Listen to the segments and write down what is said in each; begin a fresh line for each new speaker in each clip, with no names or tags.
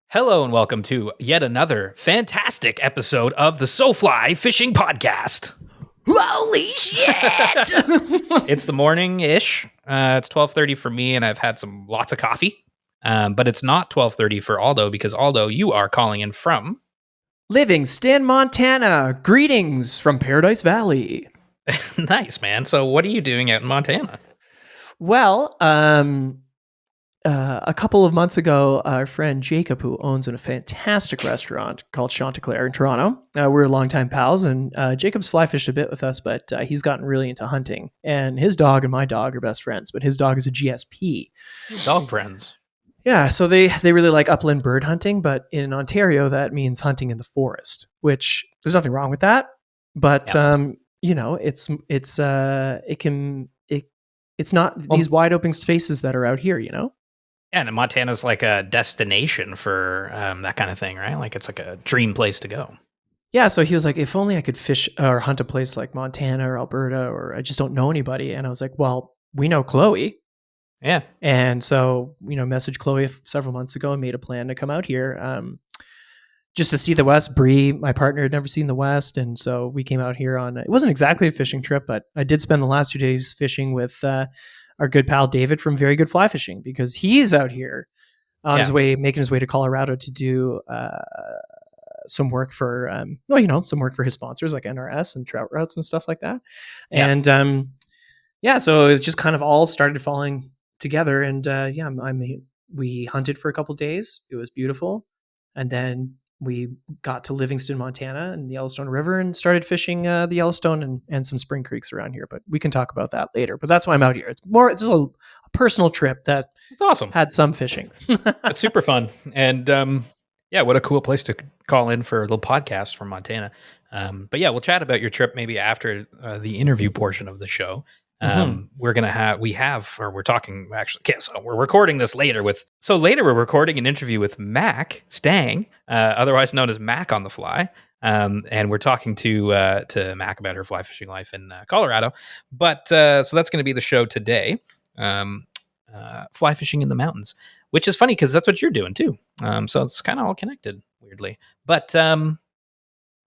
Hello and welcome to yet another fantastic episode of the SoFly Fishing Podcast.
Holy shit!
It's the morning-ish. It's 12:30 for me, and I've had lots of coffee. But it's not 12:30 for Aldo because Aldo, you are calling in from
Livingston, Montana. Greetings from Paradise Valley.
Nice, man. So, what are you doing out in Montana?
Well, a couple of months ago, our friend Jacob, who owns a fantastic restaurant called Chanticleer in Toronto, we're longtime pals, and Jacob's fly fished a bit with us, but he's gotten really into hunting. And his dog and my dog are best friends, but his dog is a GSP.
Dog friends.
Yeah, so they really like upland bird hunting, but in Ontario, that means hunting in the forest, which there's nothing wrong with that. But it's not these wide open spaces that are out here, you know.
Yeah, and Montana's like a destination for that kind of thing, right? Like it's like a dream place to go.
Yeah, so he was like, if only I could fish or hunt a place like Montana or Alberta, or I just don't know anybody. And I was like, well, we know Chloe.
Yeah.
And so, messaged Chloe several months ago and made a plan to come out here just to see the West. Bree, my partner, had never seen the West. And so we came out here it wasn't exactly a fishing trip, but I did spend the last 2 days fishing with our good pal David from Very Good Fly Fishing, because he's out here on his way, making his way to Colorado to do some work for, some work for his sponsors like NRS and Trout Routes and stuff like that. Yeah. And so it just kind of all started falling together, and we hunted for a couple of days. It was beautiful, and then we got to Livingston, Montana, and the Yellowstone River, and started fishing the Yellowstone and some spring creeks around here. But we can talk about that later. But that's why I'm out here. It's just a personal trip that
it's awesome.
Had some fishing.
It's super fun, and what a cool place to call in for a little podcast from Montana. But yeah, we'll chat about your trip maybe after the interview portion of the show. We're talking actually. Okay, so we're recording this later we're recording an interview with Mack, Stang, otherwise known as Mack on the Fly. And we're talking to Mack about her fly fishing life in Colorado. But so that's going to be the show today. Fly fishing in the mountains, which is funny because that's what you're doing too. So it's kind of all connected weirdly. But why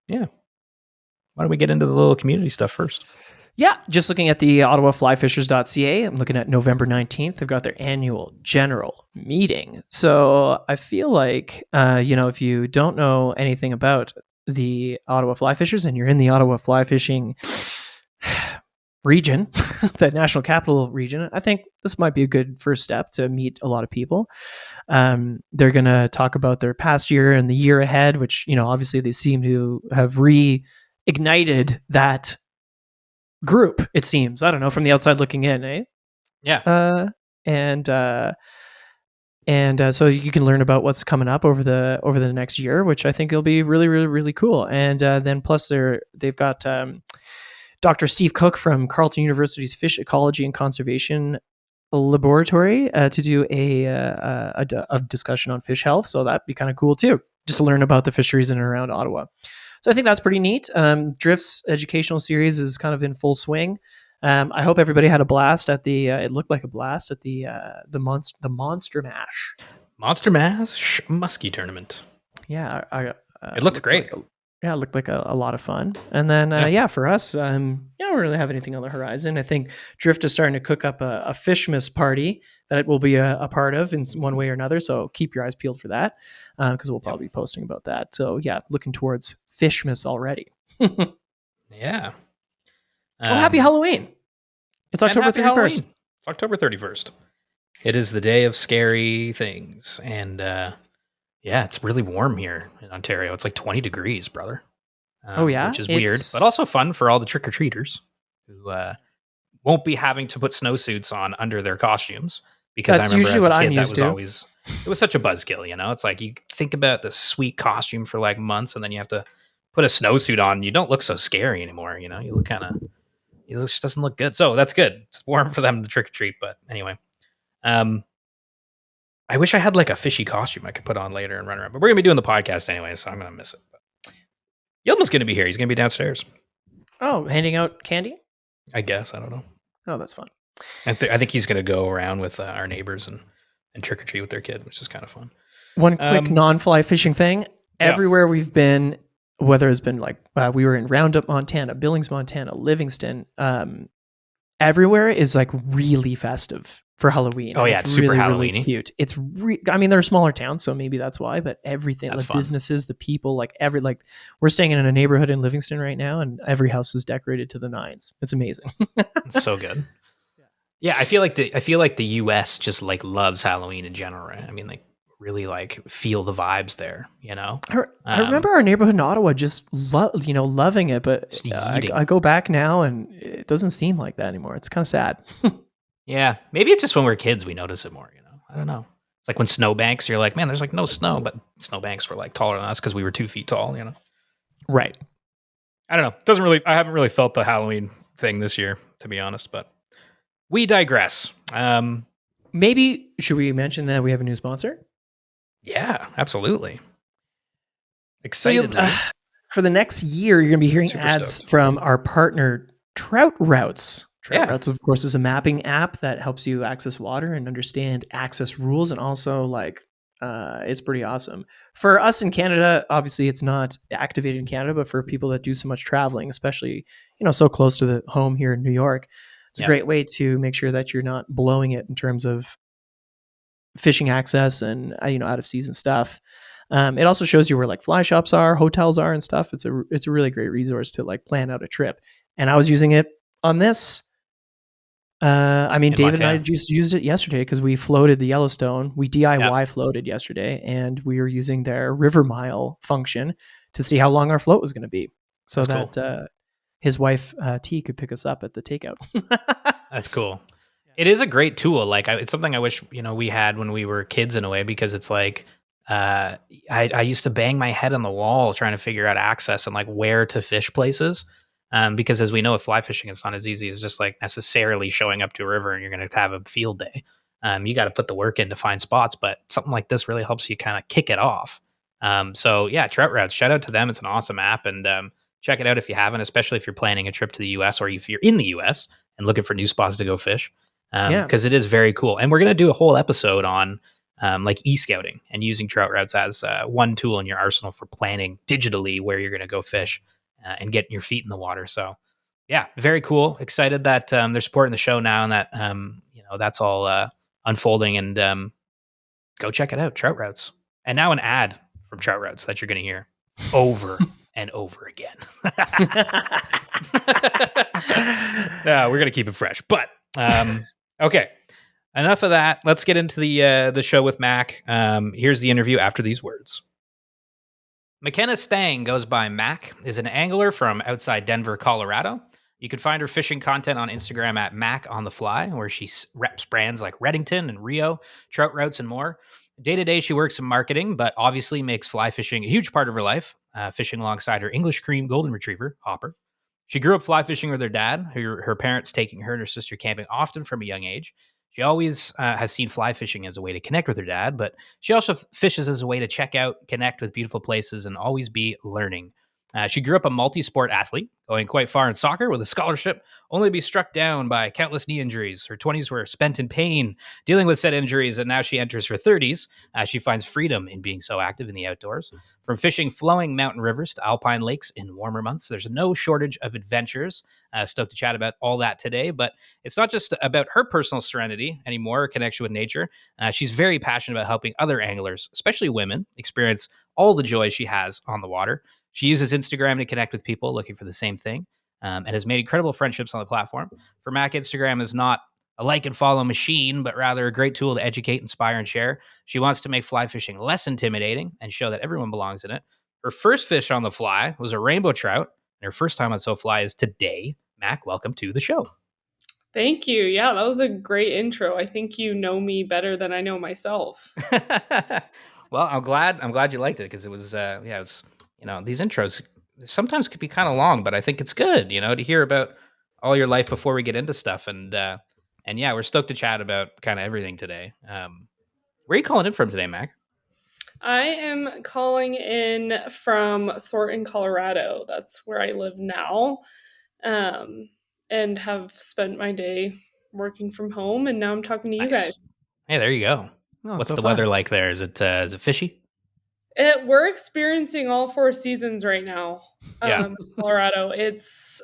don't we get into the little community stuff first?
Yeah, just looking at the ottawaflyfishers.ca, I'm looking at November 19th. They've got their annual general meeting. So I feel like, if you don't know anything about the Ottawa Fly Fishers and you're in the Ottawa Fly Fishing region, the national capital region, I think this might be a good first step to meet a lot of people. They're going to talk about their past year and the year ahead, which, obviously they seem to have reignited that group, it seems. I don't know, from the outside looking in, eh?
Yeah.
So you can learn about what's coming up over the next year, which I think will be really, really, really cool. And then plus they've got Dr. Steve Cook from Carleton University's Fish Ecology and Conservation Laboratory to do a discussion on fish health. So that'd be kind of cool too, just to learn about the fisheries in and around Ottawa. So I think that's pretty neat. Drift's educational series is kind of in full swing. I hope everybody had a blast at it looked like a blast at the Monster Mash.
Monster Mash Muskie Tournament.
Yeah.
It looked great.
It looked like a lot of fun. And then, for us, we don't really have anything on the horizon. I think Drift is starting to cook up a Fishmas party that it will be a part of in one way or another. So keep your eyes peeled for that, because we'll probably be posting about that. So yeah, looking towards Fishmas already.
Yeah.
Well, happy Halloween. It's October 31st. Halloween.
It's October 31st. It is the day of scary things. And it's really warm here in Ontario. It's like 20 degrees, brother. Which is weird, but also fun for all the trick-or-treaters who won't be having to put snowsuits on under their costumes. Because
that's
I remember
usually
as a
what
kid,
I'm used to.
It was such a buzzkill, It's like you think about the sweet costume for like months, and then you have to put a snowsuit on. You don't look so scary anymore, You look it just doesn't look good. So that's good. It's warm for them to trick-or-treat, but anyway. I wish I had like a fishy costume I could put on later and run around. But we're going to be doing the podcast anyway, so I'm going to miss it. But Yilma's going to be here. He's going to be downstairs.
Oh, handing out candy?
I guess. I don't know.
Oh, that's fun.
I think he's going to go around with our neighbors and and trick or treat with their kid, which is kind of fun.
One quick non-fly fishing thing.
Yeah.
Everywhere we've been, whether it's been like we were in Roundup, Montana, Billings, Montana, Livingston, everywhere is like really festive for Halloween.
Oh
And
yeah,
it's
it's super
really, really
Halloween-y.
cute. It's I mean, they're smaller towns, so maybe that's why, but everything,
That's
like
fun.
businesses, the people, like we're staying in a neighborhood in Livingston right now, and every house is decorated to the nines. It's amazing.
It's so good. Yeah, I feel like the US just like loves Halloween in general, right? I mean, like really like feel the vibes there, you know?
I remember our neighborhood in Ottawa just loving it, but
Just
I
yeeting.
go back now and it doesn't seem like that anymore. It's kind of sad.
Yeah, maybe it's just when we're kids we notice it more, you know? I don't know. It's like when snowbanks, you're like, man, there's like no snow, but snowbanks were like taller than us because we were 2 feet tall, you know?
Right.
I don't know. Doesn't really. I haven't really felt the Halloween thing this year, to be honest. But we digress.
Maybe should we mention that we have a new sponsor?
Yeah, absolutely.
So you'll,
Excitedly,
for the next year, you're going to be hearing
super
ads
stoked.
from our partner Trout Routes. Trout
Yeah.
Routes, of course, is a mapping app that helps you access water and understand access rules, and also like it's pretty awesome for us in Canada. Obviously, it's not activated in Canada, but for people that do so much traveling, especially so close to the home here in New York, it's a
Yeah.
great way to make sure that you're not blowing it in terms of fishing access and out of season stuff. It also shows you where like fly shops are, hotels are, and stuff. It's a really great resource to like plan out a trip. And I was using it on this. I mean,
In
David and I
Montana.
just used it yesterday because we floated the Yellowstone. We
Yeah.
DIY floated yesterday, and we were using their River Mile function to see how long our float was going to be, so
That's cool.
that his wife T could pick us up at the takeout.
That's cool. It is a great tool. Like it's something I wish we had when we were kids in a way, because it's like I used to bang my head on the wall trying to figure out access and like where to fish places. Because as we know with fly fishing, it's not as easy as just like necessarily showing up to a river and you're going to have a field day. You got to put the work in to find spots, but something like this really helps you kind of kick it off. So yeah, Trout Routes, shout out to them. It's an awesome app, and check it out if you haven't, especially if you're planning a trip to the US or if you're in the US and looking for new spots to go fish.
Yeah.
Because it is very cool. And we're going to do a whole episode on like e-scouting and using Trout Routes as one tool in your arsenal for planning digitally where you're going to go fish and getting your feet in the water. So yeah, very cool. Excited that they're supporting the show now, and that that's all unfolding. And go check it out, Trout Routes. And now an ad from Trout Routes that you're going to hear over and over again. Yeah, we're gonna keep it fresh, but okay. Enough of that. Let's get into the show with Mack. Here's the interview after these words. McKenna Stang goes by Mack, is an angler from outside Denver, Colorado. You can find her fishing content on Instagram at Mack on the Fly, where she reps brands like Reddington and Rio, Trout Routes, and more. Day to day, she works in marketing, but obviously makes fly fishing a huge part of her life, fishing alongside her English cream golden retriever, Hopper. She grew up fly fishing with her dad, her parents taking her and her sister camping often from a young age. She always has seen fly fishing as a way to connect with her dad, but she also fishes as a way to check out, connect with beautiful places, and always be learning. She grew up a multi sport athlete, going quite far in soccer with a scholarship, only to be struck down by countless knee injuries. Her 20s were spent in pain, dealing with said injuries, and now she enters her 30s. She finds freedom in being so active in the outdoors. From fishing flowing mountain rivers to alpine lakes in warmer months, there's no shortage of adventures. Stoked to chat about all that today, but it's not just about her personal serenity anymore, or connection with nature. She's very passionate about helping other anglers, especially women, experience all the joy she has on the water. She uses Instagram to connect with people looking for the same thing, and has made incredible friendships on the platform. For Mack, Instagram is not a like and follow machine, but rather a great tool to educate, inspire, and share. She wants to make fly fishing less intimidating and show that everyone belongs in it. Her first fish on the fly was a rainbow trout, and her first time on SoFly is today. Mack, welcome to the show.
Thank you. Yeah, that was a great intro. I think you know me better than I know myself.
Well, I'm glad you liked it, because it was it's these intros sometimes could be kind of long, but I think it's good, to hear about all your life before we get into stuff. And yeah, we're stoked to chat about kind of everything today. Where are you calling in from today, Mac?
I am calling in from Thornton, Colorado. That's where I live now, um, and have spent my day working from home. And now I'm talking to you
Nice.
guys.
Hey, there you go.
Oh,
What's
so
the
fun.
weather like there? Is it fishy?
We're experiencing all four seasons right now.
Yeah.
Colorado. It's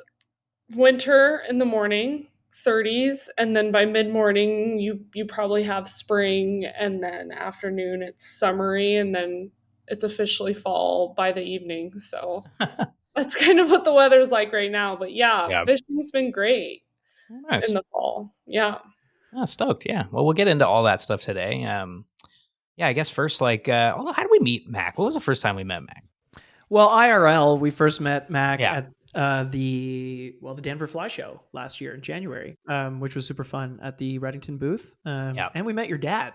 winter in the morning, 30s, and then by mid-morning you probably have spring, and then afternoon it's summery, and then it's officially fall by the evening. So that's kind of what the weather's like right now. But yeah,
Yeah.
fishing's been great
Nice.
in the fall. Yeah.
Oh, stoked. Yeah. Well, we'll get into all that stuff today. Yeah, I guess first, like, although, how did we meet Mac? What was the first time we met Mac?
Well, IRL, we first met Mac
Yeah.
at the Denver Fly Show last year in January, which was super fun at the Reddington booth.
Yeah.
And we met your dad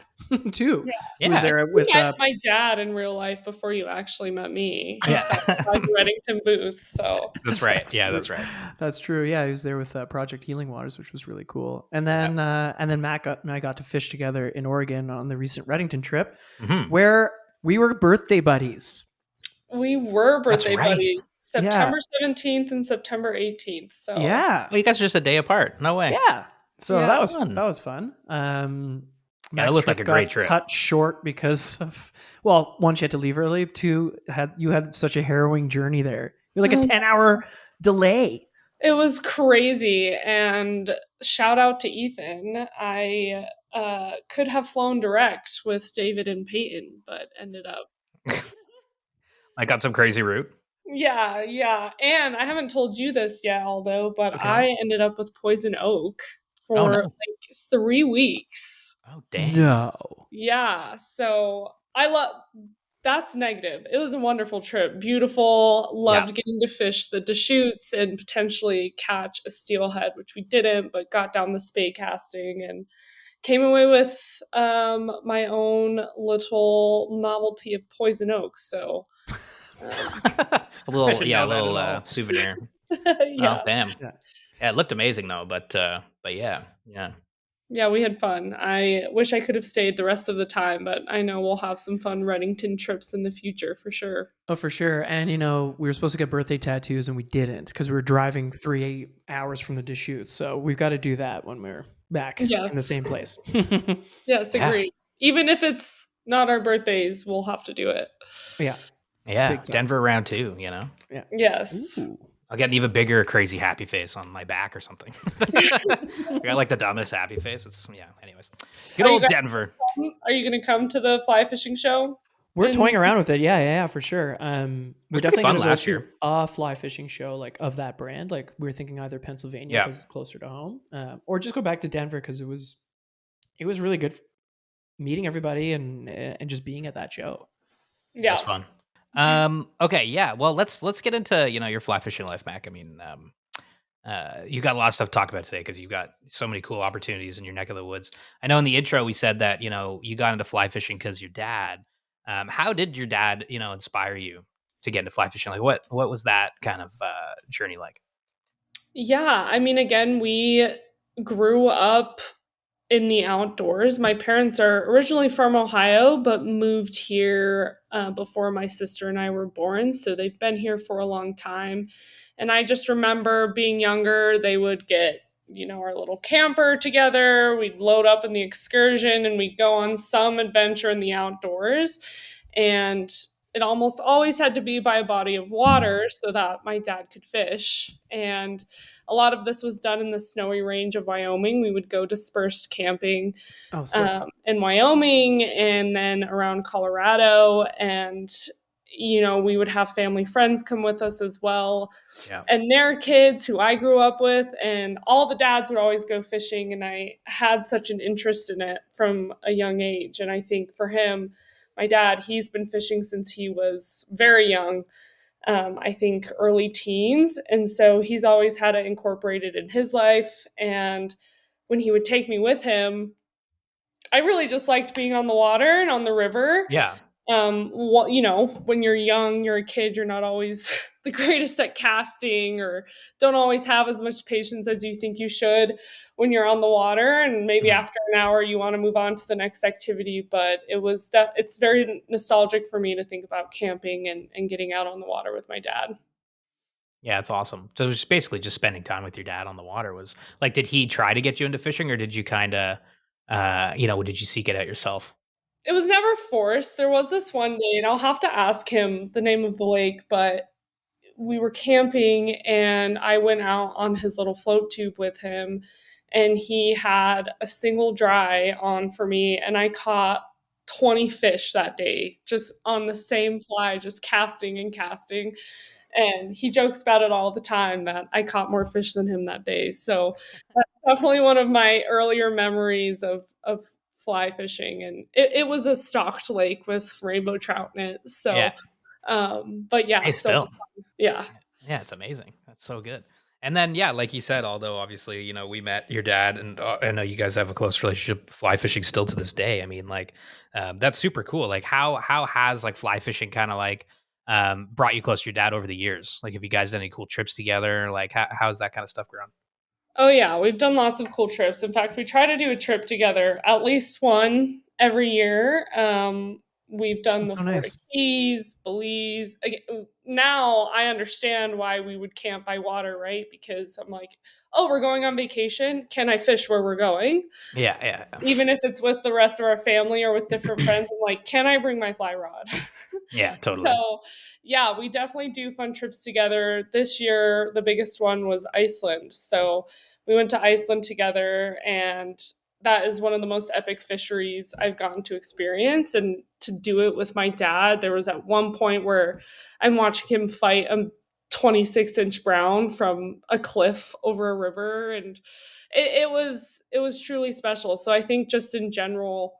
too.
Yeah.
He was there
You
with
met my dad in real life before you actually met me. He
Yeah.
sat beside the Reddington booth. So
That's right.
That's
Yeah,
true.
that's right.
That's true. Yeah, he was there with Project Healing Waters, which was really cool. And then Matt and I got to fish together in Oregon on the recent Reddington trip,
Mhm.
where we were birthday buddies.
we were birthday
right.
buddies. September 17th and September 18th. So
Yeah,
Well, you guys are just a day apart. No way.
yeah. So
Yeah.
that was
Fun.
fun.
Yeah, it
Mac's
looked like
trip
a great
got
trip.
cut short because of, well, one, you had to leave early. Two, you had such a harrowing journey there. You're like a 10-hour delay.
it was crazy. And shout out to Ethan. I could have flown direct with David and Peyton, but ended up.
I got some crazy route.
Yeah. And I haven't told you this yet, Aldo, but
Okay.
I ended up with poison oak for
Oh, no.
like 3 weeks.
Oh, dang.
No.
Yeah. So that's negative. It was a wonderful trip. Beautiful. Loved getting to fish the Deschutes and potentially catch a steelhead, which we didn't, but got down the spey casting and came away with my own little novelty of poison oak. So
a
I
little,
didn't
yeah, a
know that at
little
all.
souvenir.
yeah.
Oh, damn.
Yeah.
Yeah, it looked amazing though, but yeah.
Yeah, we had fun. I wish I could have stayed the rest of the time, but I know we'll have some fun Reddington trips in the future for sure.
Oh, for sure. And, we were supposed to get birthday tattoos and we didn't because we were driving 3 hours from the Deschutes. So we've got to do that when we're back in the
Yes.
same place.
Yes,
Yeah.
agree. Even if it's not our birthdays, we'll have to do it.
Yeah.
Yeah,
Big time.
Denver round 2, you know?
Yes.
Ooh.
I'll get an even bigger crazy happy face on my back or something. I got like the dumbest happy face. Anyways. Good
Are you
old
guys-
Denver.
Are you going to come to the fly fishing show?
We're
And-
toying around with it. Yeah, for sure. We're
pretty
definitely
fun
going to go
last
to
year.
a fly fishing show like of that brand. Like we were thinking either Pennsylvania
Yeah.
because it's closer to home, or just go back to Denver because it was really good meeting everybody and just being at that show.
It
Yeah.
was fun. Okay, yeah. Well, let's get into, your fly fishing life, Mac. I mean, you got a lot of stuff to talk about today because you've got so many cool opportunities in your neck of the woods. I know in the intro we said that, you got into fly fishing because your dad. How did your dad, inspire you to get into fly fishing? Like what was that kind of journey like?
Yeah, I mean, again, we grew up in the outdoors. My parents are originally from Ohio, but moved here before my sister and I were born. So they've been here for a long time. And I just remember being younger, they would get, our little camper together. We'd load up in the excursion and we'd go on some adventure in the outdoors. And it almost always had to be by a body of water so that my dad could fish. And a lot of this was done in the snowy range of Wyoming. We would go dispersed camping
Oh, sick.
in Wyoming and then around Colorado. And, we would have family friends come with us as well.
Yeah.
And their kids who I grew up with. And all the dads would always go fishing. And I had such an interest in it from a young age. And I think for him, my dad, he's been fishing since he was very young. I think early teens. And so he's always had it incorporated in his life. And when he would take me with him, I really just liked being on the water and on the river.
Yeah.
When you're young, you're a kid, you're not always the greatest at casting or don't always have as much patience as you think you should when you're on the water. And maybe
Mhm.
after an hour, you want to move on to the next activity. But it's very nostalgic for me to think about camping and getting out on the water with my dad.
Yeah, it's awesome. So it was basically just spending time with your dad on the water. Was like, did he try to get you into fishing or did you kind of, did you seek it out yourself?
It was never forced. There was this one day, and I'll have to ask him the name of the lake, but we were camping and I went out on his little float tube with him and he had a single dry on for me and I caught 20 fish that day just on the same fly, just casting and casting. And he jokes about it all the time that I caught more fish than him that day. So that's definitely one of my earlier memories of fly fishing. And it was a stocked lake with rainbow trout in it.
Yeah.
So but yeah,
Hey,
so
still.
yeah.
Yeah, it's amazing. That's so good. And then, yeah, like you said, although obviously, we met your dad, and I know you guys have a close relationship. Fly fishing still to this day. I mean, like, that's super cool. Like, how has like fly fishing kind of like brought you close to your dad over the years? Like, have you guys done any cool trips together? Like, how's that kind of stuff grown?
Oh yeah, we've done lots of cool trips. In fact, we try to do a trip together, at least one every year. We've done
That's
the
so
Florida
nice.
Keys, Belize. Now I understand why we would camp by water, right? Because I'm like, oh, we're going on vacation. Can I fish where we're going?
Yeah, yeah,
Even if it's with the rest of our family or with different friends, I'm like, can I bring my fly rod?
yeah, totally.
So, yeah, we definitely do fun trips together. This year, the biggest one was Iceland. So, we went to Iceland together, and that is one of the most epic fisheries I've gotten to experience. And to do it with my dad, there was at one point where I'm watching him fight a 26-inch brown from a cliff over a river, and it was truly special. So, I think just in general,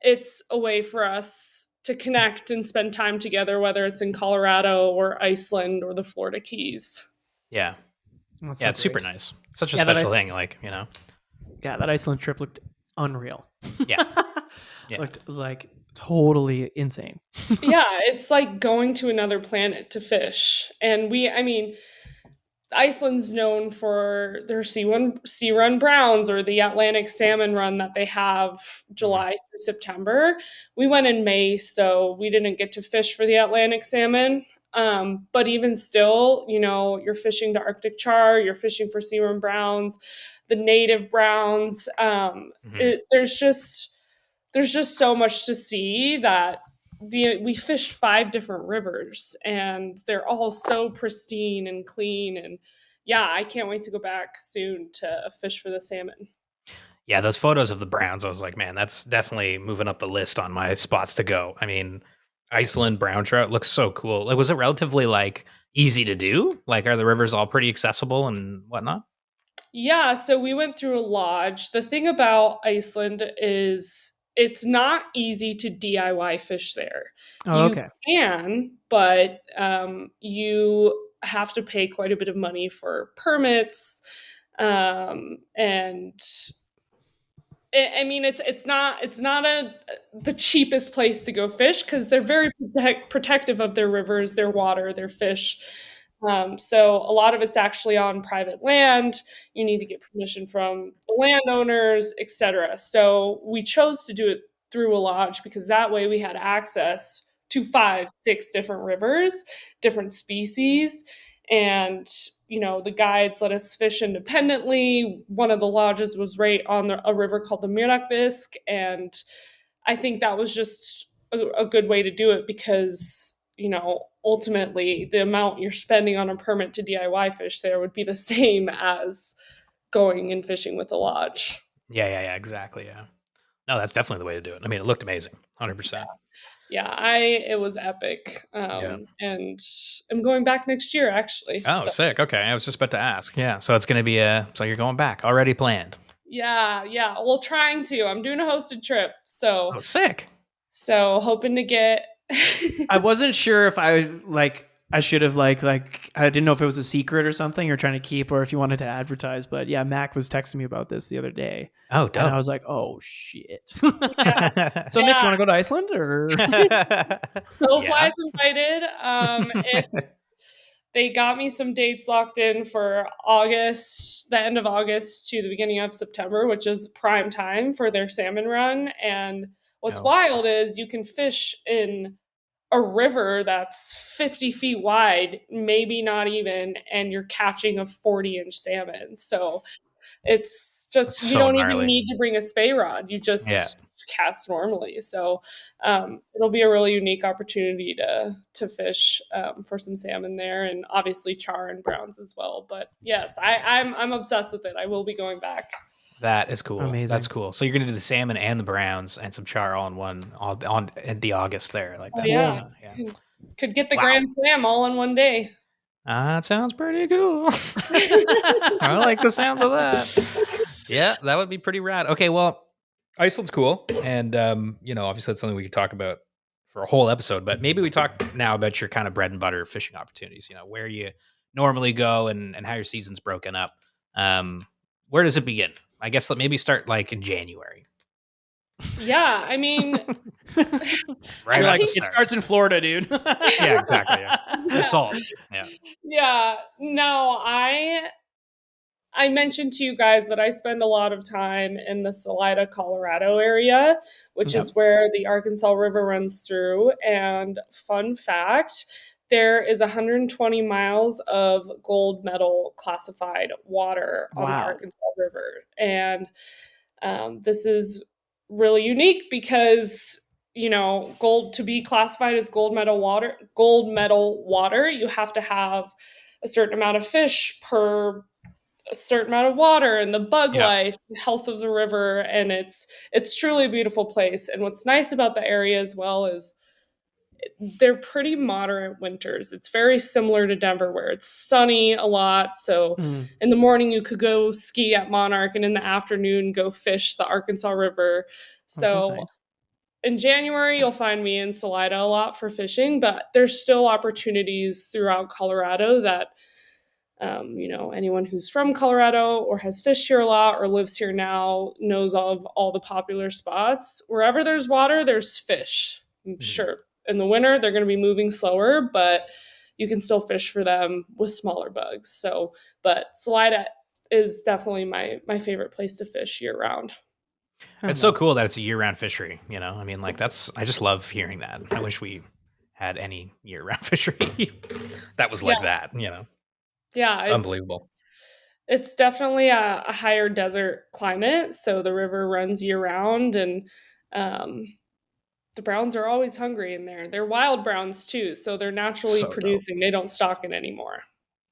it's a way for us to connect and spend time together, whether it's in Colorado or Iceland or the Florida Keys.
Yeah,
That's
yeah,
so
it's super
great.
nice. Such a
Yeah,
special thing. Like,
that Iceland trip looked unreal.
yeah, yeah,
Looked like totally insane.
Yeah, it's like going to another planet to fish. And I mean, Iceland's known for their sea run browns or the Atlantic salmon run that they have
hmm
July through September. We went in May, so we didn't get to fish for the Atlantic salmon. But even still, you're fishing the Arctic char, you're fishing for sea run browns, the native browns.
hmm
There's just so much to see that we fished 5 different rivers and they're all so pristine and clean, and yeah, I can't wait to go back soon to fish for the salmon.
Yeah, those photos of the Browns, I was like, man, that's definitely moving up the list on my spots to go. I mean, Iceland brown trout looks so cool. Like, was it relatively like easy to do? Like, are the rivers all pretty accessible and whatnot?
Yeah, so we went through a lodge. The thing about Iceland is it's not easy to DIY fish there.
Oh,
You
okay.
can, but you have to pay quite a bit of money for permits, and I mean, it's not the cheapest place to go fish because they're very protective of their rivers, their water, their fish. So a lot of it's actually on private land. You need to get permission from the landowners, etc. So we chose to do it through a lodge because that way we had access to 5, 6 different rivers, different species, and the guides let us fish independently. One of the lodges was right on a river called the Mirafisk, and I think that was just a good way to do it because ultimately the amount you're spending on a permit to DIY fish there would be the same as going and fishing with a lodge.
Yeah, yeah, yeah, exactly. Yeah. No, that's definitely the way to do it. I mean, it looked amazing, 100%.
Yeah, it was epic,
Yeah.
and I'm going back next year actually.
Oh,
So
sick. Okay, I was just about to ask. Yeah, so it's gonna be so you're going back already planned.
yeah, yeah. Well, trying to. I'm doing a hosted trip, so
Oh, sick.
hoping to get.
I wasn't sure if I should have I didn't know if it was a secret or something you're trying to keep or if you wanted to advertise. But yeah, Mac was texting me about this the other day,
Oh,
and I
dope.
was like, oh shit.
Yeah,
So Mitch, you
yeah.
want to go to Iceland or?
So
Yeah.
flies invited. It's they got me some dates locked in for August, the end of August to the beginning of September, which is prime time for their salmon run. And what's
Oh,
wild is you can fish in a river that's 50 feet wide, maybe not even, and you're catching a 40-inch salmon. So it's
that's
just, you
so
don't even
gnarly.
need to bring a spay rod. You
Yeah.
just cast normally. So it'll be a really unique opportunity to fish for some salmon there, and obviously char and browns as well. But yes, I'm obsessed with it. I will be going back.
That is cool.
Amazing.
That's cool. So you're gonna do the salmon and the browns and some char all in one on in the August there. Like
Oh
that's
yeah,
yeah.
could get the
Wow.
Grand Slam all in one day.
That sounds pretty cool. I like the sounds of that. Yeah, that would be pretty rad. Okay, well, Iceland's cool, and obviously that's something we could talk about for a whole episode. But maybe we talk now about your kind of bread and butter fishing opportunities. Where you normally go and how your season's broken up. Where does it begin? I guess maybe start like in January.
Yeah, I mean,
Right.
Like, it starts in Florida, dude.
Yeah, exactly. Yeah. The salt. Yeah.
Yeah. No, I mentioned to you guys that I spend a lot of time in the Salida, Colorado area, which is where the Arkansas River runs through. And fun fact, there is 120 miles of gold medal classified water on the
Wow.
Arkansas River. And this is really unique because gold, to be classified as gold medal water, you have to have a certain amount of fish per a certain amount of water and the bug life, the health of the river, and it's truly a beautiful place. And what's nice about the area as well is they're pretty moderate winters. It's very similar to Denver where it's sunny a lot. So in the morning you could go ski at Monarch and in the afternoon go fish the Arkansas River. So
nice.
in January you'll find me in Salida a lot for fishing, but there's still opportunities throughout Colorado that anyone who's from Colorado or has fished here a lot or lives here now knows of all the popular spots. Wherever there's water, there's fish. I'm sure in the winter they're going to be moving slower, but you can still fish for them with smaller bugs. So, but Salida is definitely my favorite place to fish year round.
It's so cool that it's a year-round fishery. I mean, like I just love hearing that. I wish we had any year-round fishery that was like that.
Yeah,
it's unbelievable.
It's definitely a higher desert climate, so the river runs year round, and the browns are always hungry in there. They're wild browns too, so they're naturally producing. They don't stock it anymore.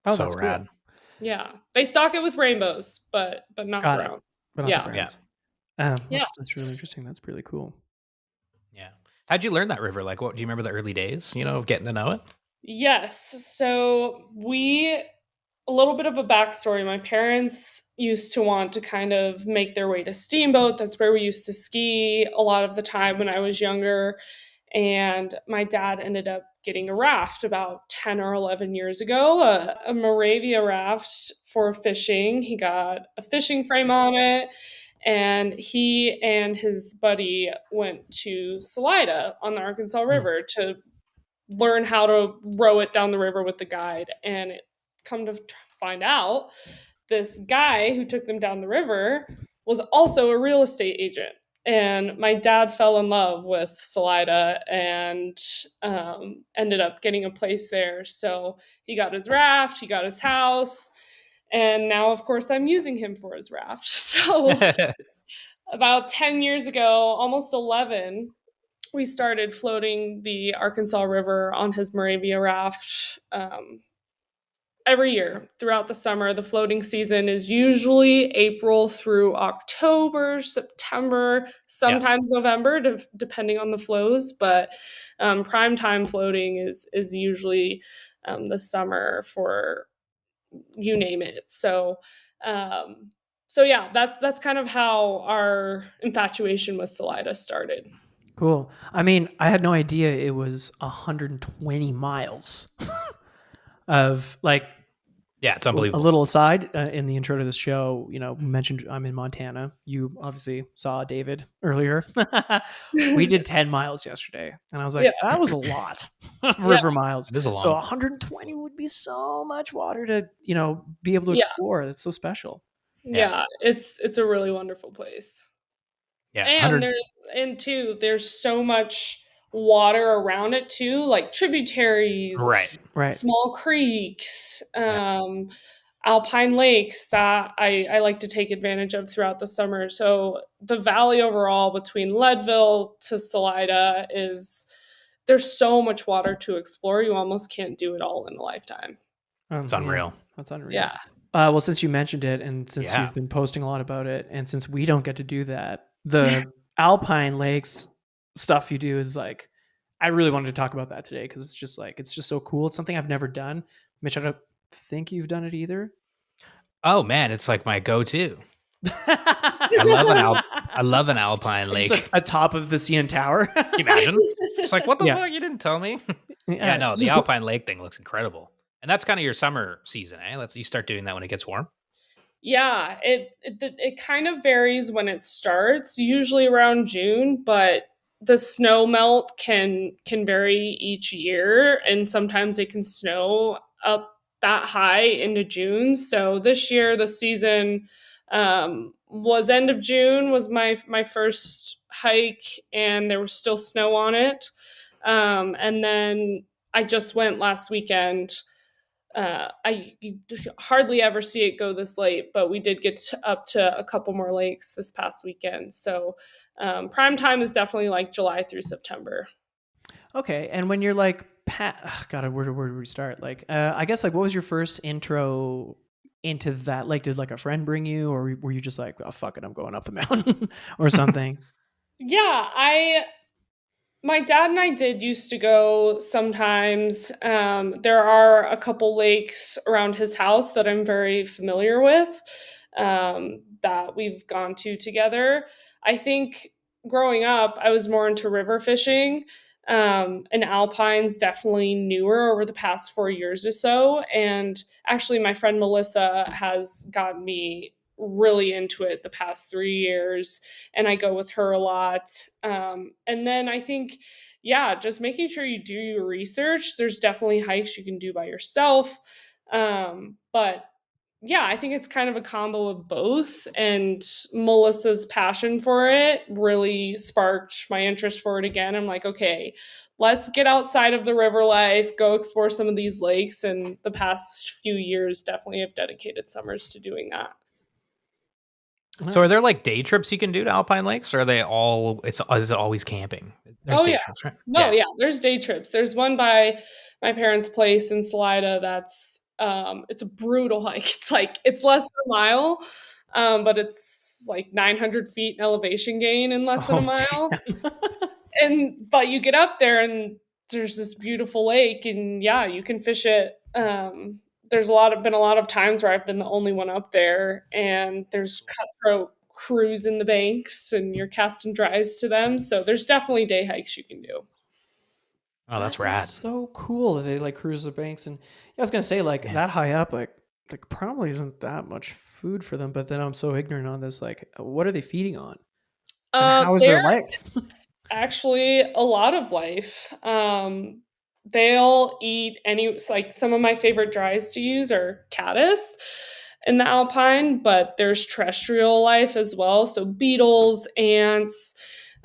Oh,
so
that's
rad.
Cool.
Yeah, they stock it with rainbows, but not browns.
But not the browns. That's really interesting. That's really cool.
Yeah. How'd you learn that river? Like, what do you remember the early days? Of getting to know it?
Yes. So a little bit of a backstory. My parents used to want to kind of make their way to Steamboat. That's where we used to ski a lot of the time when I was younger. And my dad ended up getting a raft about 10 or 11 years ago, a Moravia raft for fishing. He got a fishing frame on it, and he and his buddy went to Salida on the Arkansas River to learn how to row it down the river with the guide. And come to find out, this guy who took them down the river was also a real estate agent. And my dad fell in love with Salida and ended up getting a place there. So he got his raft, he got his house, and now, of course, I'm using him for his raft. So about 10 years ago, almost 11, we started floating the Arkansas River on his Moravia raft every year throughout the summer. The floating season is usually April through October, September, sometimes November, depending on the flows. But prime time floating is usually the summer for you name it. So yeah, that's kind of how our infatuation with Salida started.
Cool. I mean, I had no idea it was 120 miles of like.
Yeah, it's unbelievable.
A little aside, in the intro to this show, we mentioned I'm in Montana. You obviously saw David earlier. We did 10 miles yesterday, and I was like, that was a lot of river miles.
It is a lot.
So 120 would be so much water to, be able to explore. That's so special.
Yeah, it's a really wonderful place.
Yeah,
and there's so much water around it too, like tributaries,
right,
small creeks, Alpine lakes that I like to take advantage of throughout the summer. So the valley overall between Leadville to Salida is there's so much water to explore. You almost can't do it all in a lifetime.
It's unreal.
That's unreal.
Yeah.
Well, since you mentioned it, and since
Yeah.
you've been posting a lot about it, and since we don't get to do that, the Alpine Lakes stuff you do is like, I really wanted to talk about that today because it's just so cool. It's something I've never done. Mitch, I don't think you've done it either.
Oh man, it's like my go-to.
I
I love an Alpine lake.
just atop of the CN Tower.
Can you imagine? It's like, what the
Yeah.
fuck? You didn't tell me. Yeah, no, the
just
Alpine lake thing looks incredible. And that's kind of your summer season, eh? You start doing that when it gets warm.
Yeah, it kind of varies when it starts, usually around June, but the snow melt can vary each year, and sometimes it can snow up that high into June. So this year, the season was end of June was my first hike, and there was still snow on it. And then I just went last weekend. You hardly ever see it go this late, but we did get up to a couple more lakes this past weekend. So prime time is definitely like July through September.
Okay, and when you're like, God, where do we start? Like, I guess like, what was your first intro into that? Like, did like a friend bring you, or were you just like, oh fuck it, I'm going up the mountain, or something?
Yeah, my dad and I did used to go sometimes. There are a couple lakes around his house that I'm very familiar with, that we've gone to together. I think growing up, I was more into river fishing, and Alpine's definitely newer over the past 4 years or so. And actually, my friend Melissa has gotten me really into it the past 3 years, and I go with her a lot. And then I think, yeah, just making sure you do your research. There's definitely hikes you can do by yourself. But yeah, I think it's kind of a combo of both. And Melissa's passion for it really sparked my interest for it again. I'm like, okay, let's get outside of the river life, go explore some of these lakes. And the past few years definitely have dedicated summers to doing that.
So are there like day trips you can do to Alpine lakes, or are they all? Is it always camping? There's day trips, right?
No, yeah, there's day trips. There's one by my parents' place in Salida that's it's a brutal hike. It's less than a mile, but it's like 900 feet in elevation gain in less than a mile. But you get up there and there's this beautiful lake, and yeah, you can fish it. There's been a lot of times where I've been the only one up there, and there's cutthroat crews in the banks, and you're casting dries to them. So there's definitely day hikes you can do.
Oh, that's rad.
So cool that they like cruise the banks. And I was gonna say like that high up, like probably isn't that much food for them. But then I'm so ignorant on this. Like, what are they feeding on? And how is their life?
Actually, a lot of life. They'll eat like some of my favorite dries to use are caddis in the Alpine, but there's terrestrial life as well. So beetles, ants,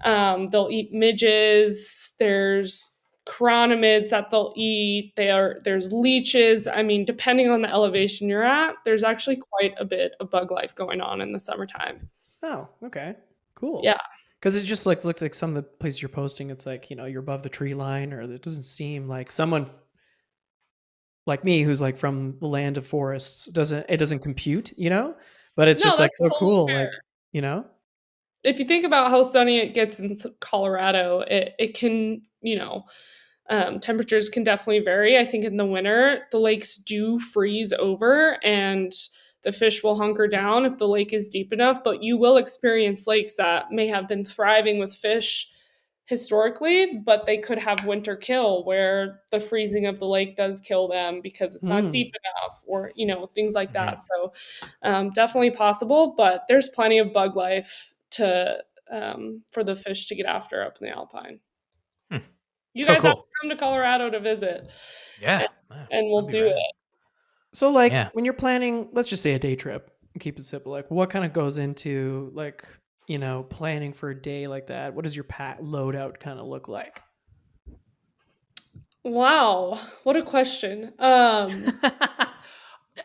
they'll eat midges. There's chironomids that they'll eat. There's leeches. I mean, depending on the elevation you're at, there's actually quite a bit of bug life going on in the summertime.
Oh, okay. Cool.
Yeah.
Because it just like looks like some of the places you're posting, it's like, you're above the tree line, or it doesn't seem like someone like me who's like from the land of forests doesn't compute, but it's just like so cool. Fair. Like,
if you think about how sunny it gets in Colorado, it can, temperatures can definitely vary. I think in the winter, the lakes do freeze over and the fish will hunker down if the lake is deep enough, but you will experience lakes that may have been thriving with fish historically, but they could have winter kill where the freezing of the lake does kill them because it's not deep enough, or, things like that. So definitely possible, but there's plenty of bug life for the fish to get after up in the Alpine. You guys have to come to Colorado to visit.
Yeah.
And we'll do it.
So like when you're planning, let's just say a day trip, keep it simple. Like what kind of goes into like, planning for a day like that? What does your loadout kind of look like?
Wow. What a question.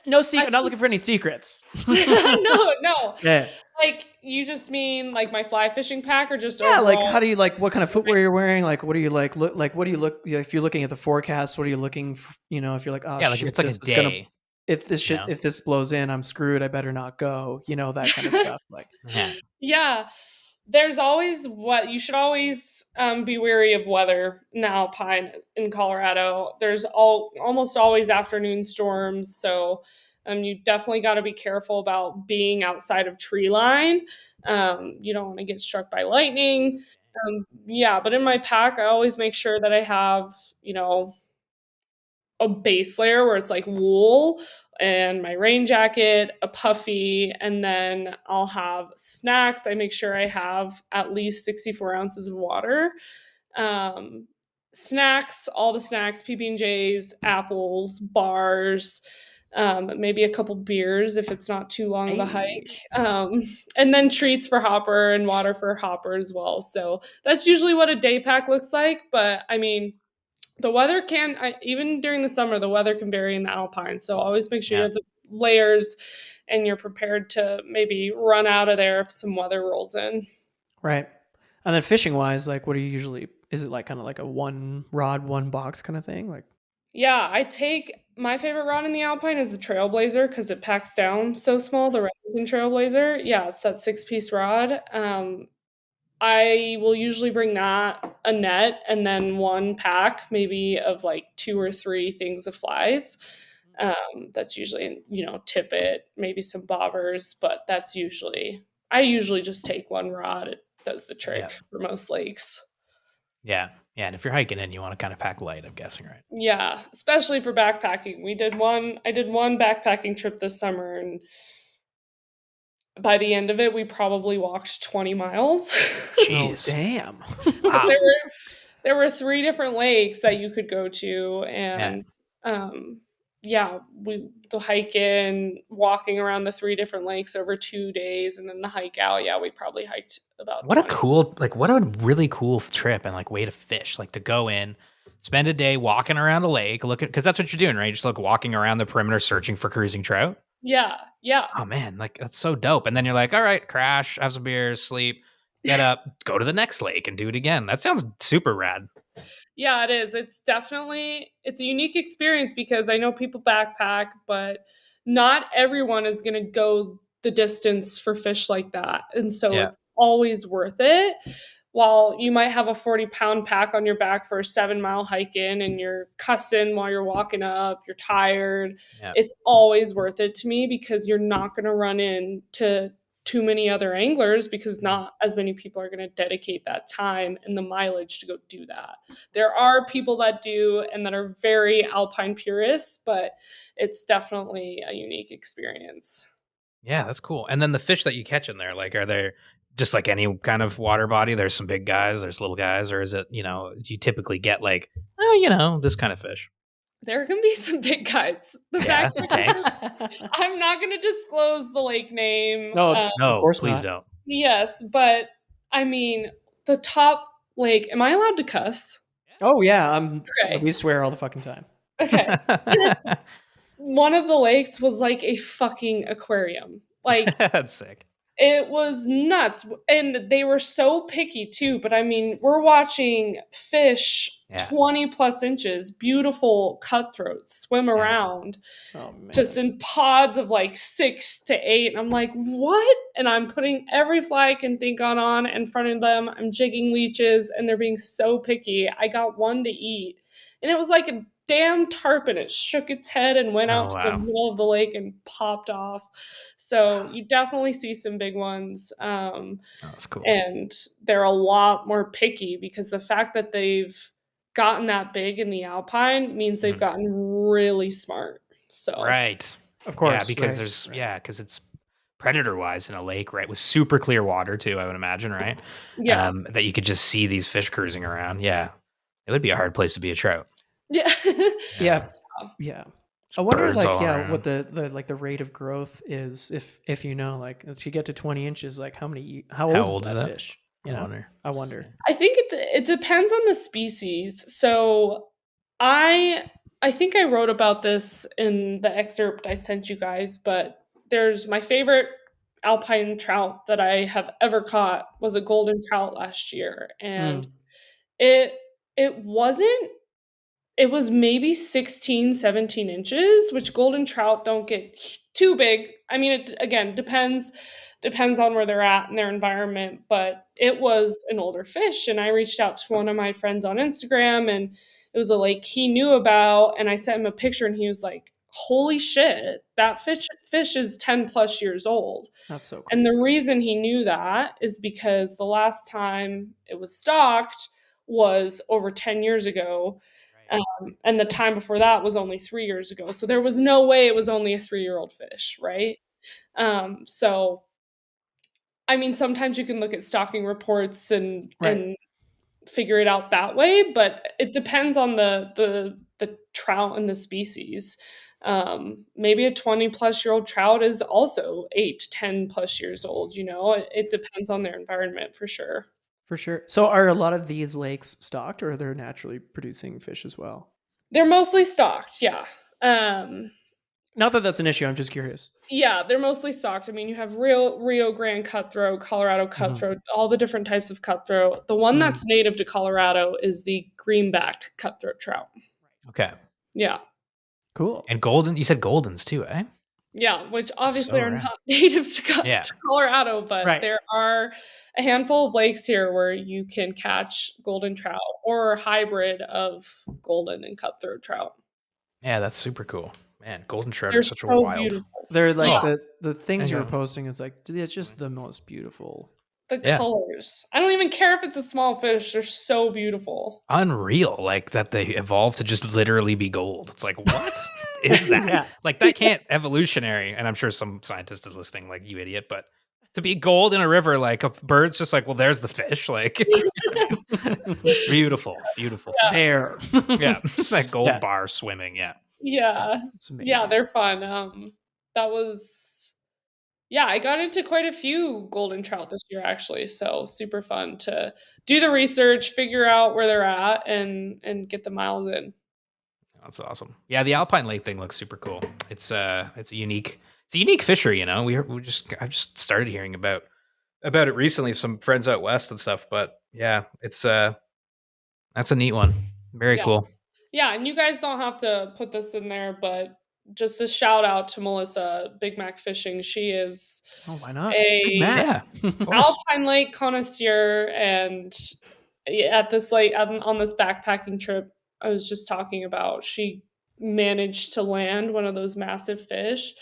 No secret. I'm not looking for any secrets.
No.
Yeah.
Like, you just mean like my fly fishing pack, or just
Yeah, like
overall?
how do you like what kind of footwear you're wearing? Like what do you like look like what do you look if you're looking at the forecast, what are you looking for, if you're like, oh
Yeah, like if
shit,
it's like a
this is gonna
day, you know?
if this blows in, I'm screwed, I better not go, that kind of stuff. Like
Yeah.
Yeah. There's always what you should always be wary of weather in the Alpine in Colorado. There's almost always afternoon storms, so you definitely got to be careful about being outside of tree line. You don't want to get struck by lightning. Yeah, but in my pack, I always make sure that I have, a base layer where it's like wool and my rain jacket, a puffy, and then I'll have snacks. I make sure I have at least 64 ounces of water. Um, Snacks, all the snacks, PB&Js, apples, bars, maybe a couple beers if it's not too long of a hike. And then treats for Hopper and water for Hopper as well. So that's usually what a day pack looks like. But I mean, the weather even during the summer, the weather can vary in the Alpine. So always make sure you
Yeah.
have the layers and you're prepared to maybe run out of there if some weather rolls in.
right. And then fishing wise, like what do you usually is it like kind of like a one rod, one box kind of thing? Like
Yeah, I take my favorite rod in the Alpine is the Trailblazer because it packs down so small. The Remington Trailblazer, yeah, it's that 6-piece rod. I will usually bring that, a net, and then one pack, maybe of like 2 or 3 things of flies. That's usually, tippet, maybe some bobbers, but I usually just take one rod. It does the trick
Yeah.
for most lakes.
Yeah. Yeah. And if you're hiking in, you want to kind of pack light, I'm guessing, right?
Yeah, especially for backpacking. I did one backpacking trip this summer, and by the end of it, we probably walked 20 miles.
Jeez.
oh damn.
Wow.
There were 3 different lakes that you could go to,
Yeah.
and yeah, the hike in, walking around the 3 different lakes over 2 days, and then the hike out. Yeah, we probably hiked about
What a
20.
what a really cool trip and like way to fish, like to go in, spend a day walking around a lake, because that's what you're doing, right? You're just like walking around the perimeter searching for cruising trout.
Yeah, yeah.
Oh man, like that's so dope. And then you're like, all right, crash, have some beers, sleep, get up, go to the next lake and do it again. That sounds super rad.
Yeah, it is. It's a unique experience because I know people backpack, but not everyone is going to go the distance for fish like that. And so
Yeah.
it's always worth it. While you might have a 40-pound pack on your back for a 7-mile hike in and you're cussing while you're walking up, you're tired,
Yeah.
it's always worth it to me because you're not going to run into too many other anglers because not as many people are going to dedicate that time and the mileage to go do that. There are people that do and that are very Alpine purists, but it's definitely a unique experience.
Yeah, that's cool. And then the fish that you catch in there, like, are they just like any kind of water body? There's some big guys, there's little guys, or is it, do you typically get like, this kind of fish?
There can be some big guys.
Yeah, some tanks.
I'm not going to disclose the lake name.
No, of
No,
course
please
not.
don't.
Yes, but I mean, the top lake, am I allowed to cuss?
Oh yeah,
Okay.
we swear all the fucking time.
Okay. One of the lakes was like a fucking aquarium. Like,
That's sick.
it was nuts. And they were so picky too. But I mean, we're watching fish 20 plus inches, beautiful cutthroats swim around just in pods of like 6 to 8. And I'm like, what? And I'm putting every fly I can think on in front of them. I'm jigging leeches and they're being so picky. I got one to eat. And it was like a damn tarpon. It shook its head and went out to the middle of the lake and popped off. So you definitely see some big ones.
That's cool.
And they're a lot more picky because the fact that they've gotten that big in the Alpine means they've gotten really smart. So
right.
Of course.
Yeah, because because it's predator wise in a lake, right? With super clear water too, I would imagine, right?
Yeah.
That you could just see these fish cruising around. Yeah. It would be a hard place to be a trout.
Yeah.
Yeah. I wonder,
birds all
like,
around.
what the rate of growth is, if like if you get to 20 inches, like how old is that fish? I wonder.
I think it depends on the species. So I I think I wrote about this in the excerpt I sent you guys, but there's my favorite Alpine trout that I have ever caught was a golden trout last year, and
Mm.
it it wasn't it was maybe 16, 17 inches, which golden trout don't get too big. I mean, it again depends on where they're at in their environment, but it was an older fish, and I reached out to one of my friends on Instagram, and it was a lake he knew about, and I sent him a picture, and he was like, "Holy shit, that fish is 10 plus years old."
That's so
And the
crazy.
reason he knew that is because the last time it was stocked was over 10 years ago. And the time before that was only 3 years ago. So there was no way it was only a 3-year-old fish, right? So I mean, sometimes you can look at stocking reports
Right.
and figure it out that way, but it depends on the trout and the species. Maybe a 20 plus year old trout is also 8 to 10 plus years old, you know? It depends on their environment for sure.
For sure. So are a lot of these lakes stocked, or are they naturally producing fish as well?
They're mostly stocked, yeah. Um,
Not that that's an issue. I'm just curious.
yeah, they're mostly stocked. I mean, you have real Rio Grande cutthroat, Colorado cutthroat, all the different types of cutthroat. The one
Mm.
that's native to Colorado is the greenbacked cutthroat trout.
Okay.
Yeah.
Cool.
And golden, you said goldens too, eh?
Yeah, which obviously
so
are
rad.
not native to,
Yeah.
to Colorado, but
Right.
there are a handful of lakes here where you can catch golden trout or hybrid of golden and cutthroat trout.
Yeah, that's super cool. Man, golden trout
They're
are such a
so
wild.
beautiful.
They're like
Yeah.
the things you were
Yeah.
posting is like it's just the most beautiful.
The
Yeah.
colors. I don't even care if it's a small fish. They're so beautiful.
Unreal, like that they evolved to just literally be gold. It's like, what is that?
Yeah.
Like that can't evolutionary. And I'm sure some scientist is listening, like you idiot, but to be gold in a river, like a bird's just like, well, there's the fish. Like beautiful, beautiful.
Yeah.
There.
Yeah, that gold
Yeah.
bar swimming. Yeah,
Yeah.
It's amazing.
Yeah, they're fun. That was yeah, I got into quite a few golden trout this year actually, so super fun to do the research, figure out where they're at and get the miles in.
that's awesome. Yeah, the Alpine Lake thing looks super cool. It's a unique fishery. You know, I've just started hearing about it recently. Some friends out west and stuff, but yeah, it's that's a neat one. Very
Yeah.
cool.
Yeah, and you guys don't have to put this in there, but just a shout out to Melissa, Big Mac Fishing. She is
Oh, why not?
a
Big Mac.
Yeah, of course.
Alpine Lake connoisseur, and at this lake on this backpacking trip I was just talking about, she managed to land one of those massive fish,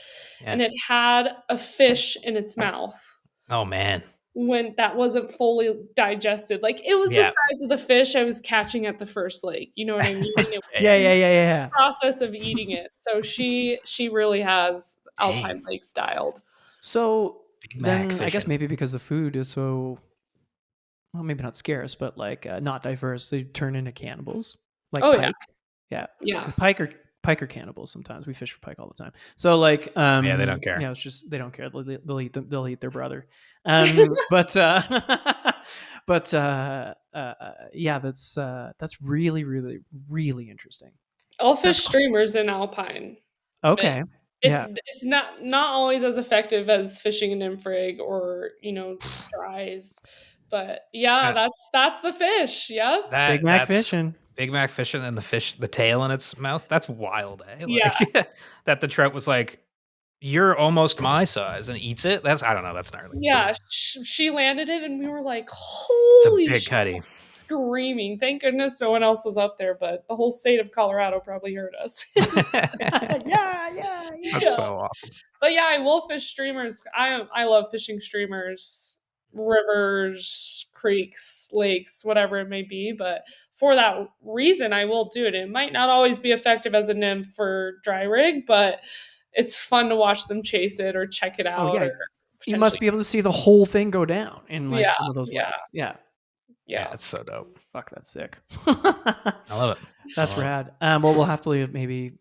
and
Yeah.
it had a fish in its mouth
Oh man.
when that wasn't fully digested. Like it was the
Yeah.
size of the fish I was catching at the first lake. You know what I mean? It was
Yeah.
the process of eating it. So she really has Alpine Lake styled.
So
Big Mac
then I guess
fishing.
maybe because the food is so, well, maybe not scarce, but like not diverse, they turn into cannibals. Like
Oh,
pike.
yeah.
Yeah.
Yeah.
Because pike are cannibals sometimes. We fish for pike all the time. So like
Yeah, they don't care.
Yeah, it's just they don't care. They'll eat them, they'll eat their brother. But but yeah, that's really, really, really interesting.
I'll fish
That's cool.
streamers in Alpine.
Okay.
It's not always as effective as fishing an infrig or, you know, dries. But yeah,
Yeah.
that's the fish. Yep.
Big Mac
That's
fishing.
Big Mac fishing and the tail in its mouth. That's wild, eh?
Yeah.
Like that the trout was like, "You're almost my size," and eats it. That's I don't know. That's gnarly.
Yeah, she landed it and we were like,
It's a
"Holy
big
shit."
cutty.
Screaming. Thank goodness no one else was up there, but the whole state of Colorado probably heard us.
That's
Yeah.
so awesome.
But yeah, I will fish streamers. I love fishing streamers, rivers, creeks, lakes, whatever it may be. But for that reason, I will do it. It might not always be effective as a nymph for dry rig, but it's fun to watch them chase it or check it out.
Oh yeah.
Or
You must be able to see the whole thing go down in like
Yeah,
some of those
yeah.
lakes. Yeah.
Yeah, it's so dope.
Fuck, that's sick.
I love it.
That's
I love it.
rad. Well, we'll have to leave maybe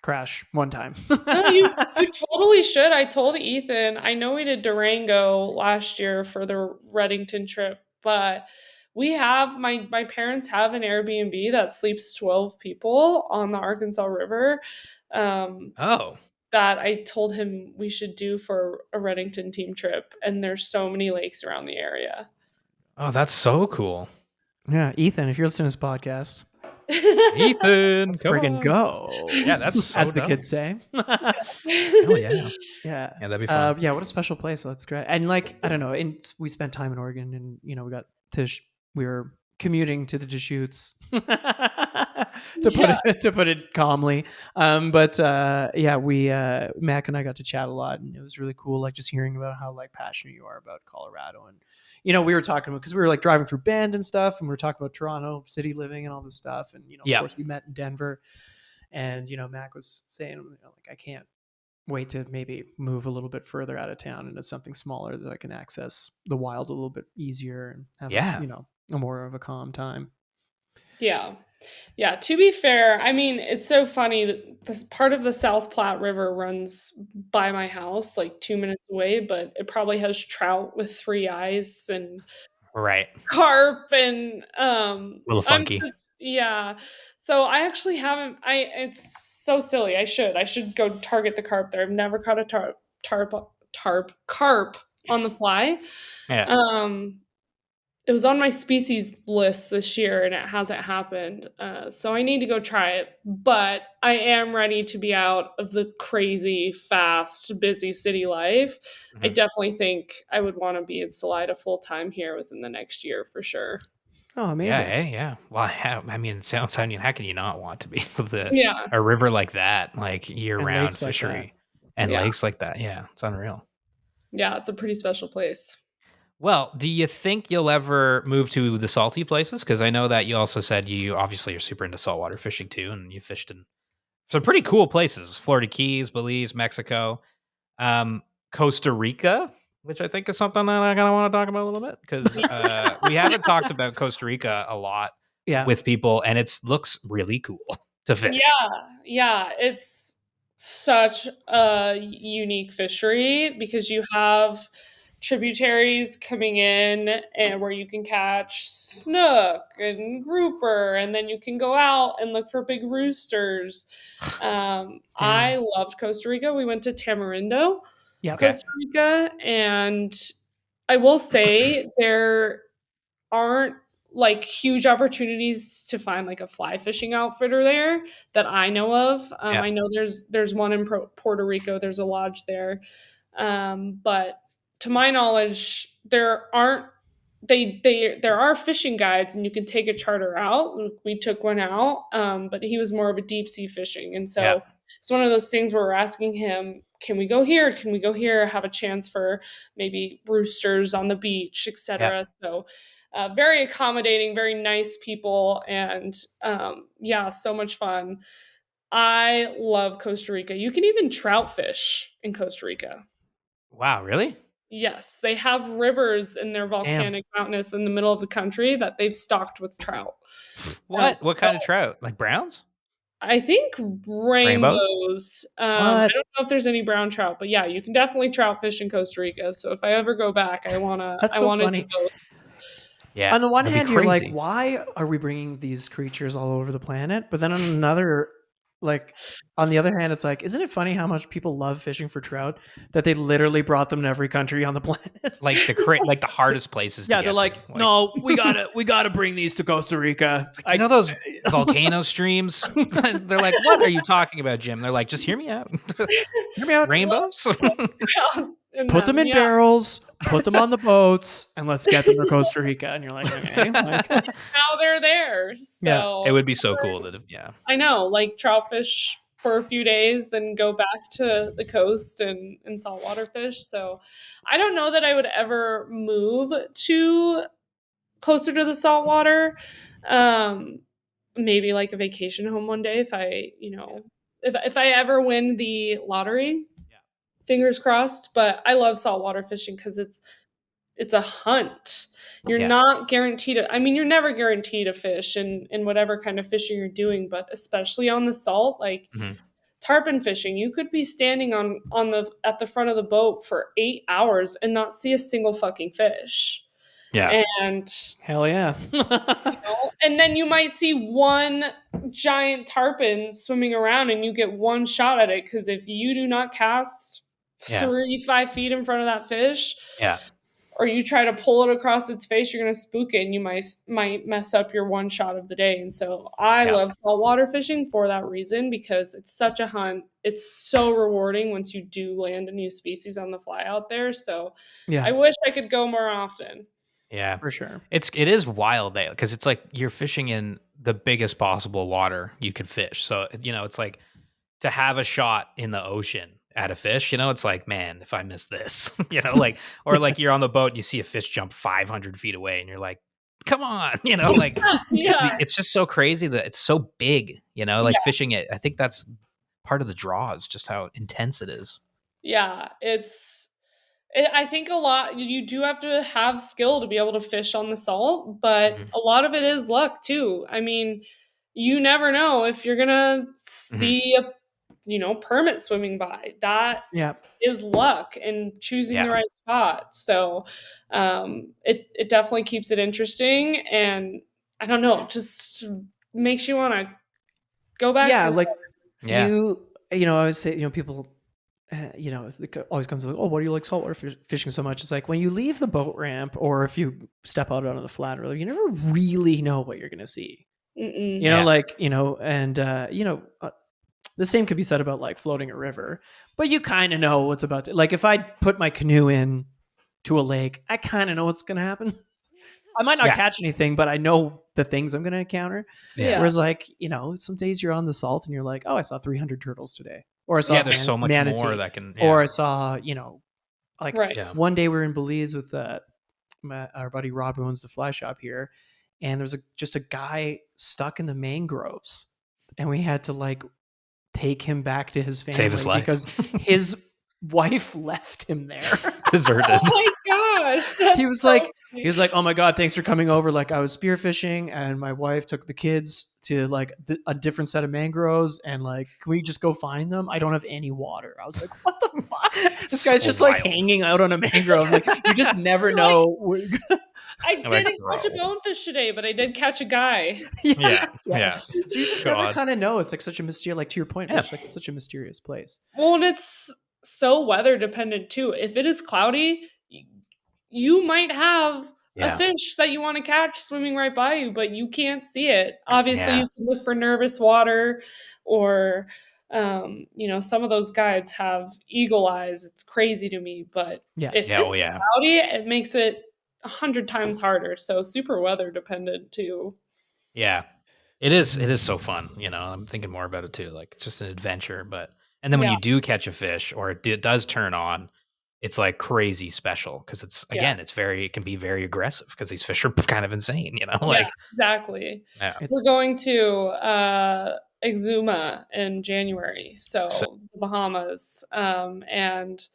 crash one time.
No, you totally should. I told Ethan, I know we did Durango last year for the Reddington trip, but my parents have an Airbnb that sleeps 12 people on the Arkansas River. Um,
Oh.
that I told him we should do for a Reddington team trip, and there's so many lakes around the area.
Oh, that's so cool.
Yeah, Ethan, if you're listening to this podcast,
Ethan, come
friggin'
on.
go.
Yeah, that's so
as the
dope.
kids say.
Oh yeah.
Yeah.
Yeah, that'd be fun.
Yeah, what a special place. So that's great. And like, I don't know, and we spent time in Oregon, and we got to we were commuting to the Deschutes to put it calmly. But yeah, we Mac and I got to chat a lot, and it was really cool, like just hearing about how like passionate you are about Colorado. And we were talking about, because we were like driving through Bend and stuff, and we were talking about Toronto city living and all this stuff. And of course we met in Denver, and Mac was saying, like, I can't wait to maybe move a little bit further out of town into something smaller that I can access the wild a little bit easier and have a more of a calm time.
Yeah. Yeah, to be fair, I mean, it's so funny that this part of the South Platte River runs by my house, like 2 minutes away, but it probably has trout with 3 eyes and
Right.
carp and
A little funky.
yeah. So I actually haven't it's so silly. I should go target the carp there. I've never caught a carp on the fly.
Yeah.
It was on my species list this year and it hasn't happened. So I need to go try it. But I am ready to be out of the crazy, fast, busy city life. I definitely think I would want to be in Salida full time here within the next year for sure.
Oh, amazing.
Yeah. Well, I mean, it sounds, how can you not want to be with
Yeah.
a river like that, like year-round
lakes like
fishery and
Yeah.
lakes like that? Yeah, it's unreal.
Yeah, it's a pretty special place.
Well, do you think you'll ever move to the salty places? Because I know that you also said you obviously are super into saltwater fishing too, and you fished in some pretty cool places: Florida Keys, Belize, Mexico, Costa Rica, which I think is something that I kind of want to talk about a little bit, because we haven't talked about Costa Rica a lot with people, and it looks really cool to fish.
Yeah, it's such a unique fishery because you have tributaries coming in and where you can catch snook and grouper, and then you can go out and look for big roosters. I loved Costa Rica. We went to Tamarindo, Costa Rica, and I will say there aren't like huge opportunities to find like a fly fishing outfitter there that I know of. I know there's one in Puerto Rico. There's a lodge there, but to my knowledge, there aren't. There are fishing guides and you can take a charter out. We took one out, but he was more of a deep sea fishing, and so it's one of those things where we're asking him, can we go here? Can we go here? Have a chance for maybe roosters on the beach, etc. So very accommodating, very nice people, and so much fun. I love Costa Rica. You can even trout fish in Costa Rica.
Wow, really?
Yes, they have rivers in their volcanic mountainous in the middle of the country that they've stocked with trout.
What? What kind of trout? Like browns?
I think rainbows. I don't know if there's any brown trout, but yeah, you can definitely trout fish in Costa Rica. So if I ever go back, I wanna.
That's so funny.
Yeah.
On the one hand, you're like, why are we bringing these creatures all over the planet? But then on another, like, on the other hand, it's like, isn't it funny how much people love fishing for trout that they literally brought them to every country on the planet?
Like the hardest places.
Yeah, they're like, no, we gotta bring these to Costa Rica.
I know those volcano streams. They're like, what are you talking about, Jim? They're like, just hear me out. Hear me out. Rainbows.
Put them in barrels, put them on the boats, and let's get them to Costa Rica. And you're like, okay.
Now they're there. So
it would be so cool that
I know, like trout fish for a few days, then go back to the coast and saltwater fish. So I don't know that I would ever move to closer to the saltwater. Maybe like a vacation home one day if I, if I ever win the lottery. Fingers crossed, but I love saltwater fishing because it's a hunt. You're not guaranteed you're never guaranteed a fish in whatever kind of fishing you're doing, but especially on the salt, like tarpon fishing, you could be standing at the front of the boat for 8 hours and not see a single fucking fish.
Yeah.
And
Hell yeah.
and then you might see one giant tarpon swimming around and you get one shot at it, because if you do not cast
Yeah.
5 feet in front of that fish,
Yeah.
or you try to pull it across its face, you're going to spook it and you might mess up your one shot of the day. And so I
Yeah.
love saltwater fishing for that reason, because it's such a hunt. It's so rewarding once you do land a new species on the fly out there. So
Yeah,
I wish I could go more often.
Yeah.
for sure.
It is wild there because it's like you're fishing in the biggest possible water you could fish. So, it's like to have a shot in the ocean at a fish, it's like, man, if I miss this, like, or like you're on the boat and you see a fish jump 500 feet away and you're like, come on, like
Yeah.
it's just so crazy that it's so big, like
Yeah.
fishing it. I think that's part of the draw is just how intense it is.
Yeah. I think a lot, you do have to have skill to be able to fish on the salt, but
Mhm.
a lot of it is luck too. I mean, you never know if you're gonna
Mhm.
see a permit swimming by. That
Yeah.
is luck and choosing the
Yeah.
right spot. So it definitely keeps it interesting, and I don't know, just makes you want to go back
Yeah,
for
like
more.
Yeah.
I always say, people, it always comes like, oh, why do you like saltwater fishing so much? It's like when you leave the boat ramp or if you step out on the flat, or you never really know what you're going to see.
Mm-mm.
Yeah.
And the same could be said about like floating a river, but you kind of know what's about to, like if I put my canoe in to a lake, I kind of know what's going to happen. I might not
Yeah.
catch anything, but I know the things I'm going to encounter.
Yeah.
Whereas, like, some days you're on the salt and you're like, oh, I saw 300 turtles today. Or I saw
Yeah, there's so much
manatee.
more that can.
Or
Yeah.
I saw, like
Right.
Yeah.
one day we were in Belize with our buddy Rob, who owns the fly shop here. And there's just a guy stuck in the mangroves. And we had to like take him back to his family
Save his life.
because his wife left him there.
Deserted.
Oh my gosh, that's
He was
so
like,
funny.
oh my God, thanks for coming over. Like I was spearfishing and my wife took the kids to like a different set of mangroves and like, can we just go find them? I don't have any water. I was like, what the fuck? This guy's
So
just like
wild.
hanging out on a mangrove. Like you just never
Like,
know.
I
like,
didn't catch a
bro.
bonefish today, but I did catch a guy.
Yeah. Yeah.
So you just never
God.
kind of know. It's like such a mysterious, like to your point,
Yeah.
Rich, like it's such a mysterious place.
Well, and it's so weather dependent too. If it is cloudy, you might have a
Yeah.
fish that you want to catch swimming right by you, but you can't see it. Obviously,
Yeah.
you can look for nervous water, or some of those guides have eagle eyes. It's crazy to me, but
Yes.
if
Yeah.
it's
Oh, yeah.
cloudy, it makes it 100 times harder. So super weather dependent too.
Yeah. It is so fun, I'm thinking more about it too. Like it's just an adventure, and then when
Yeah,
you do catch a fish or it does turn on, it's like crazy special because
yeah,
it can be very aggressive because these fish are kind of insane,
yeah,
like
exactly.
yeah.
We're going to Exuma in January,
So,
so the Bahamas. And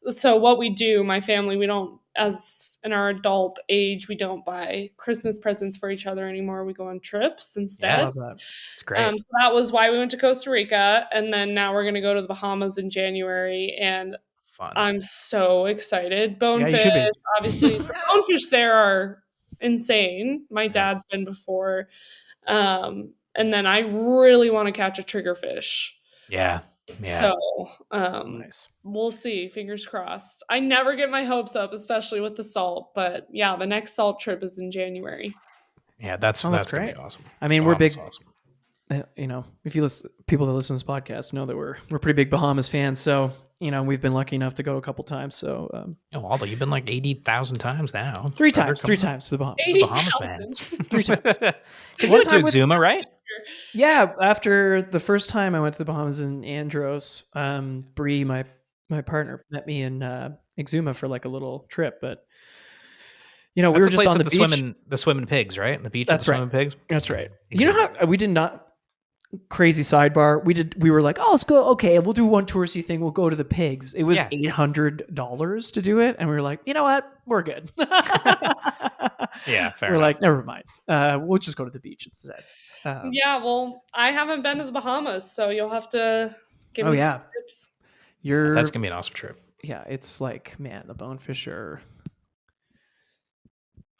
so what we do, my family, we don't, as in our adult age, we don't buy Christmas presents for each other anymore. We go on trips
I
Yeah.
instead.
love that.
it's great.
So that was why we went to Costa Rica, and then now we're going to go to the Bahamas in January, and
Fun.
I'm so excited.
Yeah, you
Bonefish,
should be.
obviously, the bonefish there are insane. My
Yeah.
dad's been before. And then I really want to catch a triggerfish.
Yeah. Yeah.
So
Nice.
we'll see. Fingers crossed. I never get my hopes up, especially with the salt. But yeah, the next salt trip is in January.
Yeah, that's
Oh, that's
gonna be
great.
awesome.
I mean, we're
Bahamas
big.
awesome.
If you listen, people that listen to this podcast know that we're pretty big Bahamas fans. So we've been lucky enough to go a couple times. So
Oh, Aldo, you've been like 80,000 times now.
three
Brother,
times
come on.
to the Bahamas.
He's a Bahamas man.
80,000.
3 times.
Because you
One
went to
time with-
Exuma, right?
Yeah, after the first time I went to the Bahamas in Andros, Bree, my partner, met me in Exuma for like a little trip. But we
That's
were
the
just
place
on the
with
beach.
the swimming pigs, right? The beach
That's
with the
right.
swimming pigs.
That's right.
Exuma.
You know how we did not. Crazy sidebar. We were like, oh, let's go. Okay, we'll do one touristy thing. We'll go to the pigs. It was
Yeah.
$800 to do it, and we were like, you know what? We're good.
Yeah, fair
We're
enough.
like, never mind. We'll just go to the beach instead.
Yeah, well, I haven't been to the Bahamas, so you'll have to give
Oh,
me
yeah.
some tips.
You're
That's gonna be an awesome trip.
yeah. It's like, man, the bonefish are.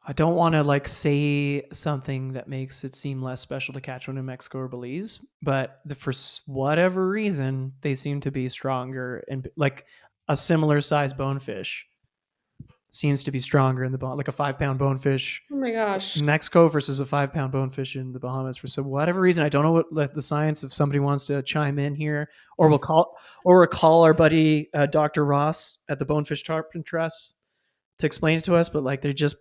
I don't want to like say something that makes it seem less special to catch one in Mexico or Belize, but for whatever reason, they seem to be stronger and like a similar size bonefish seems to be stronger in the like a 5-pound bonefish
Oh my gosh.
in Mexico versus a 5-pound bonefish in the Bahamas for some whatever reason. I don't know what the science. If somebody wants to chime in here, or we'll call our buddy Dr. Ross at the Bonefish Tarpon Trust to explain it to us. But like they're just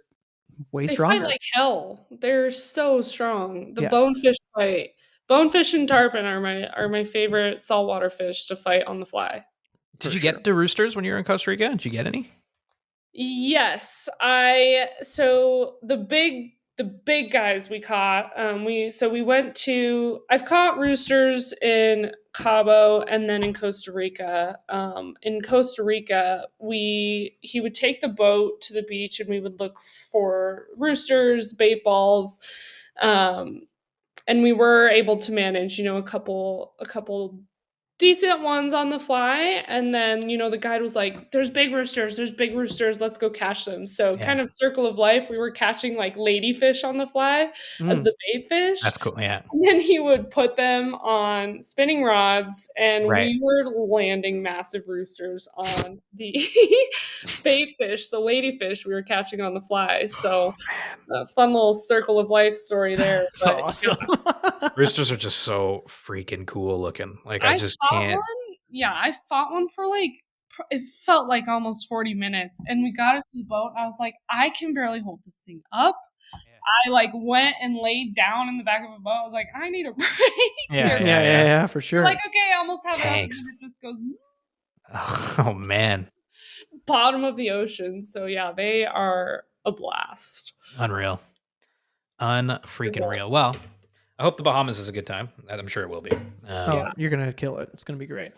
way
They
stronger.
fight like hell. They're so strong. The
Yeah.
bonefish fight. Bonefish and tarpon are my favorite saltwater fish to fight on the fly.
Did you get to roosters when you were in Costa Rica? Did you get any?
Yes, so the big guys we caught. We went to. I've caught roosters in Cabo and then in Costa Rica. In Costa Rica, he would take the boat to the beach and we would look for roosters, bait balls, and we were able to manage, a couple decent ones on the fly. And then, the guide was like, there's big roosters, let's go catch them. So kind of circle of life, we were catching like ladyfish on the fly as the bait fish.
That's cool. Yeah.
And then he would put them on spinning rods and we were landing massive roosters on the bait fish, the ladyfish we were catching on the fly. So a fun little circle of life story there.
That's awesome.
Roosters are just so freaking cool looking. Like I just can't.
I fought one for like, it felt like almost 40 minutes. And we got it to the boat. And I was like, I can barely hold this thing up. I like went and laid down in the back of a boat. I was like, I need a break.
Yeah, for sure.
Like, okay, I almost have it. And it just goes.
Oh man.
Bottom of the ocean. So yeah, they are a blast.
Unreal. Unfreaking real. Well, I hope the Bahamas is a good time. I'm sure it will be.
You're gonna kill it. It's gonna be great.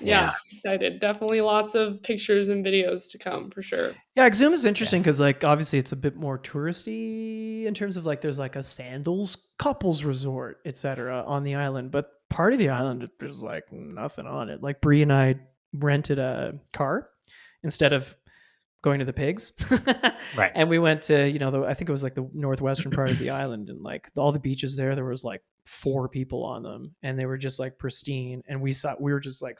Yeah, excited. Definitely lots of pictures and videos to come for sure.
Yeah, Exum is interesting because like obviously it's a bit more touristy in terms of like there's like a sandals couples resort, etc. on the island, but part of the island there's like nothing on it. Like Bree and I rented a car instead of going to the pigs.
Right.
And we went to, I think it was like the northwestern part of the island, and like all the beaches there was like 4 people on them and they were just like pristine. And we were just like,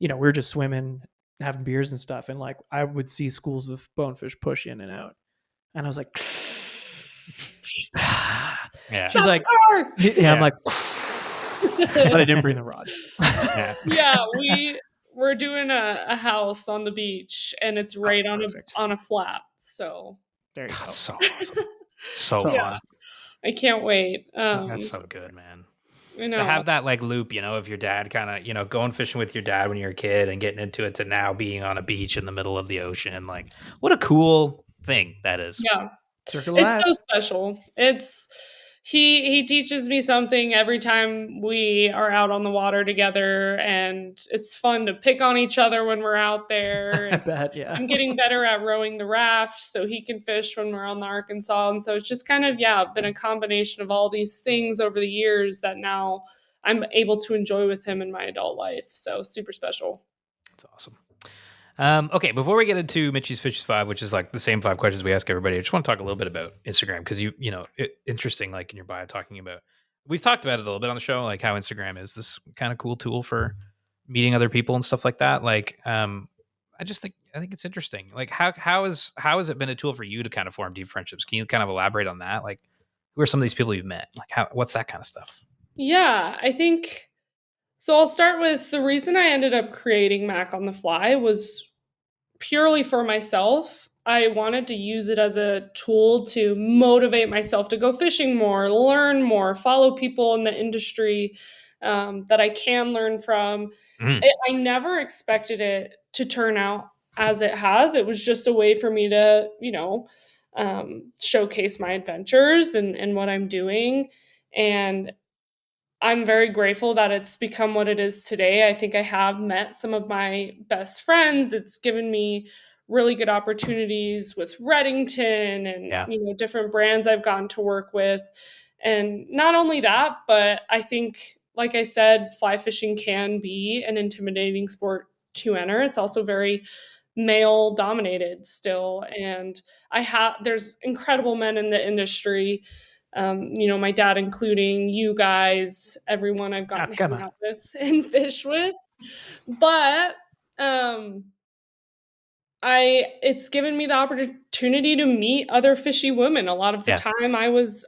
we were just swimming, having beers and stuff. And like, I would see schools of bonefish push in and out. And I was like,
yeah.
She's like, yeah, I'm like, but I didn't bring the rod.
Yeah, we're doing a house on the beach and it's right on a flat. So
there you go.
So awesome. So fun.
Awesome.
I can't wait.
That's so good, man.
You know,
to have that like loop, of your dad kind of, going fishing with your dad when you're a kid and getting into it to now being on a beach in the middle of the ocean. Like, what a cool thing that is.
Yeah.
Circle
it's so special. He teaches me something every time we are out on the water together, and it's fun to pick on each other when we're out there.
I bet, yeah.
I'm getting better at rowing the raft so he can fish when we're on the Arkansas. And so it's just kind of, been a combination of all these things over the years that now I'm able to enjoy with him in my adult life. So super special.
That's awesome. Okay, before we get into Mitchie's Fishes 5, which is like the same 5 questions we ask everybody, I just want to talk a little bit about Instagram because interesting, like in your bio talking about, we've talked about it a little bit on the show, like how Instagram is this kind of cool tool for meeting other people and stuff like that. Like, I think it's interesting. Like how has it been a tool for you to kind of form deep friendships? Can you kind of elaborate on that? Like, who are some of these people you've met? Like what's that kind of stuff?
Yeah, I think so. I'll start with the reason I ended up creating Mack on the Fly was purely for myself. I wanted to use it as a tool to motivate myself to go fishing more, learn more, follow people in the industry that I can learn from. I never expected it to turn out as it has. It was just a way for me to, showcase my adventures and what I'm doing. And I'm very grateful that it's become what it is today. I think I have met some of my best friends. It's given me really good opportunities with Reddington and different brands I've gotten to work with. And not only that, but I think, like I said, fly fishing can be an intimidating sport to enter. It's also very male dominated still, and there's incredible men in the industry, my dad including, you guys, everyone I've
Oh,
gotten to
come
hang
on.
out with and fish with. But um it's given me the opportunity to meet other fishy women. A lot of the
Yeah.
time I was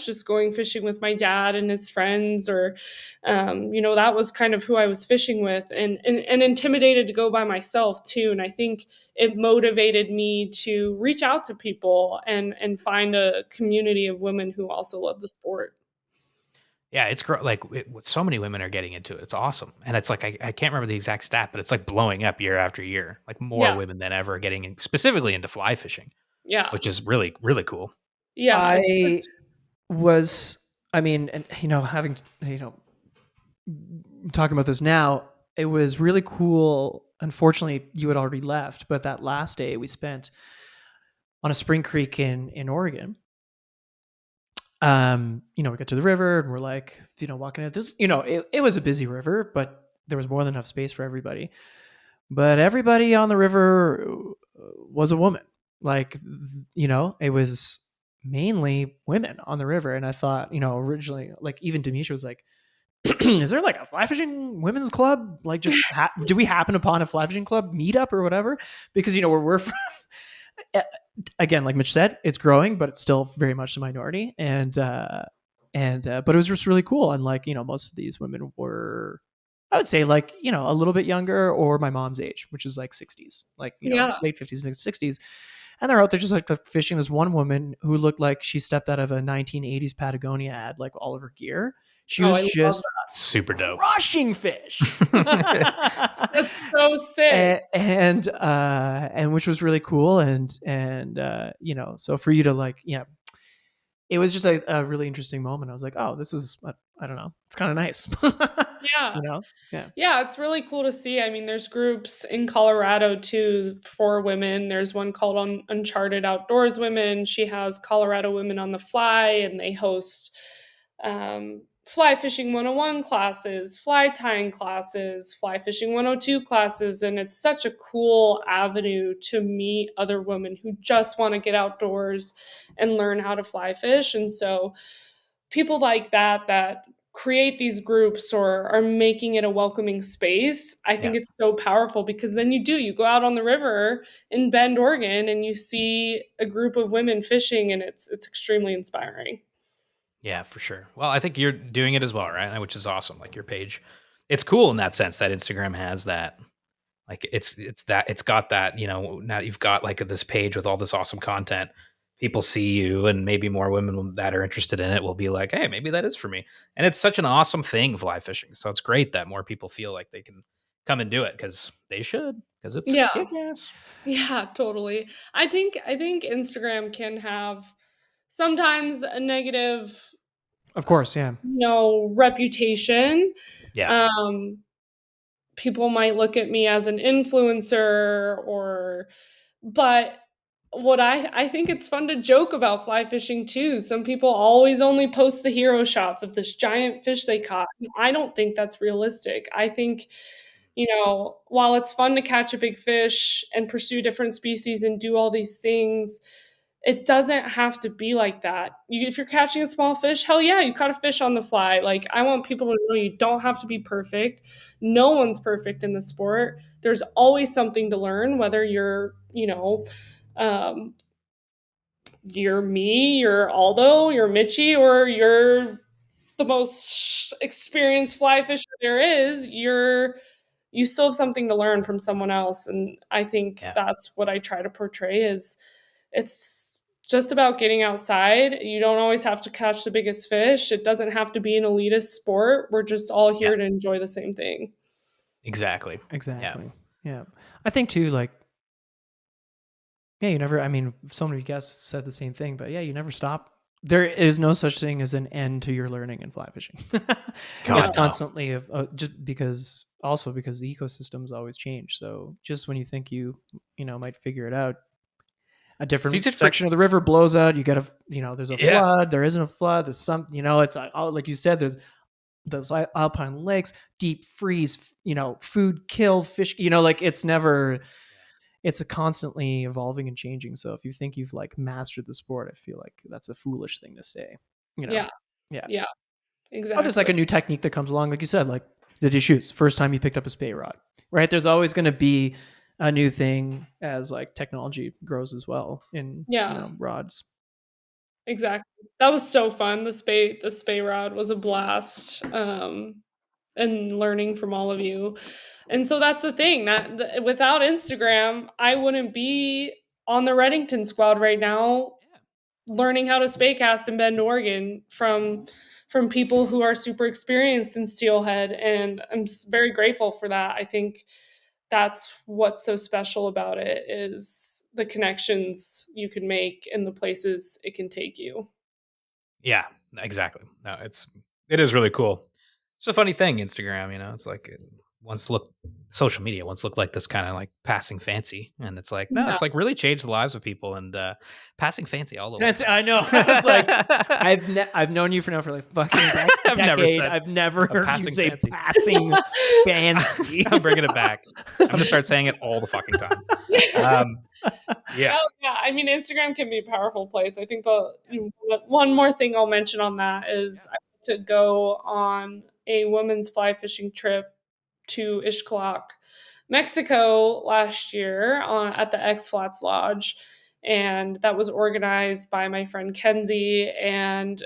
just going fishing with my dad and his friends, or that was kind of who I was fishing with, and intimidated to go by myself too. And I think it motivated me to reach out to people and find a community of women who also love the sport.
Yeah, it's like so many women are getting into it. It's awesome, and it's like I can't remember the exact stat, but it's like blowing up year after year. Like more
Yeah.
women than ever getting specifically into fly fishing,
Yeah.
which is really really cool.
Yeah.
I was, I mean, and having, talking about this now, it was really cool. Unfortunately, you had already left, but that last day we spent on a spring creek in Oregon. We got to the river and we're like, walking out this, it was a busy river, but there was more than enough space for everybody. But everybody on the river was a woman. Like, it was mainly women on the river. And I thought, originally, like, even Demisha was like, is there like a fly fishing women's club? Like, just do we happen upon a fly fishing club meetup or whatever? Because where we're from, again, like Mitch said, it's growing, but it's still very much the minority. But it was just really cool. And like, most of these women were, I would say, like, a little bit younger or my mom's age, which is like 60s, like,
Yeah.
late 50s, mid 60s. And they're out there just like fishing. This one woman who looked like she stepped out of a 1980s Patagonia ad, like all of her gear. She
Oh,
was
I love
just
Super dope.
crushing fish.
That's so sick.
And which was really cool. And so for you to like, it was just a really interesting moment. I was like, oh, this is, I don't know, it's kind of nice.
Yeah.
Yeah.
Yeah, it's really cool to see. I mean, there's groups in Colorado too for women. There's one called Uncharted Outdoors Women. She has Colorado Women on the Fly, and they host fly fishing 101 classes, fly tying classes, fly fishing 102 classes. And it's such a cool avenue to meet other women who just want to get outdoors and learn how to fly fish. And so people like that create these groups or are making it a welcoming space, I think
Yeah.
it's so powerful, because then you go out on the river in Bend, Oregon, and you see a group of women fishing, and it's extremely inspiring.
Yeah, for sure. Well, I think you're doing it as well, right? Which is awesome. Like your page, it's cool in that sense that Instagram has that. Like it's got that, now you've got like this page with all this awesome content. People see you, and maybe more women that are interested in it will be like, hey, maybe that is for me. And it's such an awesome thing, fly fishing. So it's great that more people feel like they can come and do it, because they should, because it's
Yeah.
kick ass.
Yeah, totally. I think Instagram can have sometimes a negative,
Of course. Yeah.
reputation.
Yeah.
Um, People might look at me as an influencer, but what I think it's fun to joke about fly fishing too. Some people always only post the hero shots of this giant fish they caught. I don't think that's realistic. I think, while it's fun to catch a big fish and pursue different species and do all these things, it doesn't have to be like that. If you're catching a small fish, hell yeah, you caught a fish on the fly. Like, I want people to know you don't have to be perfect. No one's perfect in the sport. There's always something to learn, whether um, you're me, you're Aldo, you're Mitchie, or you're the most experienced fly fisher there is. You still have something to learn from someone else, and I think
Yeah.
that's what I try to portray. Is it's just about getting outside. You don't always have to catch the biggest fish. It doesn't have to be an elitist sport. We're just all
Yeah.
here to enjoy the same thing.
Exactly.
Exactly. Yeah. I think too, like, yeah, you never, I mean, so many guests said the same thing, but yeah, you never stop. There is no such thing as an end to your learning in fly fishing.
God,
It's
no.
constantly just because the ecosystems always change. So just when you think you might figure it out, a different
These are
section of the river blows out. You get there's a
Yeah.
flood. There isn't a flood. There's some, it's like you said, there's those alpine lakes, deep freeze, food kill fish. Like it's never. it's a constantly evolving and changing. So if you think you've like mastered the sport, I feel like that's a foolish thing to say. You know?
Yeah.
Yeah.
Yeah.
Oh, there's like
Exactly.
a new technique that comes along, like you said, like did you shoot first time you picked up a spay rod, right? There's always going to be a new thing as like technology grows as well in
Yeah.
rods.
Exactly. That was so fun. The spay rod was a blast. And learning from all of you. And so that's the thing without Instagram, I wouldn't be on the Reddington squad right now learning how to spaycast in Bend, Oregon from people who are super experienced in steelhead, and I'm very grateful for that. I think that's what's so special about it is the connections you can make and the places it can take you.
Yeah, exactly. No, it is really cool. It's a funny thing, Instagram. It's like it once looked social media once looked like this kind of like passing fancy, and it's like no,
Yeah.
it's like really changed the lives of people and passing fancy all over.
I know. I was like, I've known you for now for like fucking
I've never
decade.
said
I've never heard you
passing
say
fancy.
passing fancy.
I'm bringing it back. I'm gonna start saying it all the fucking time. Yeah.
Oh, yeah. I mean, Instagram can be a powerful place. I think one more thing I'll mention on that is I had to go on a women's fly fishing trip to Ishkalak, Mexico last year at the X Flats Lodge. And that was organized by my friend Kenzie and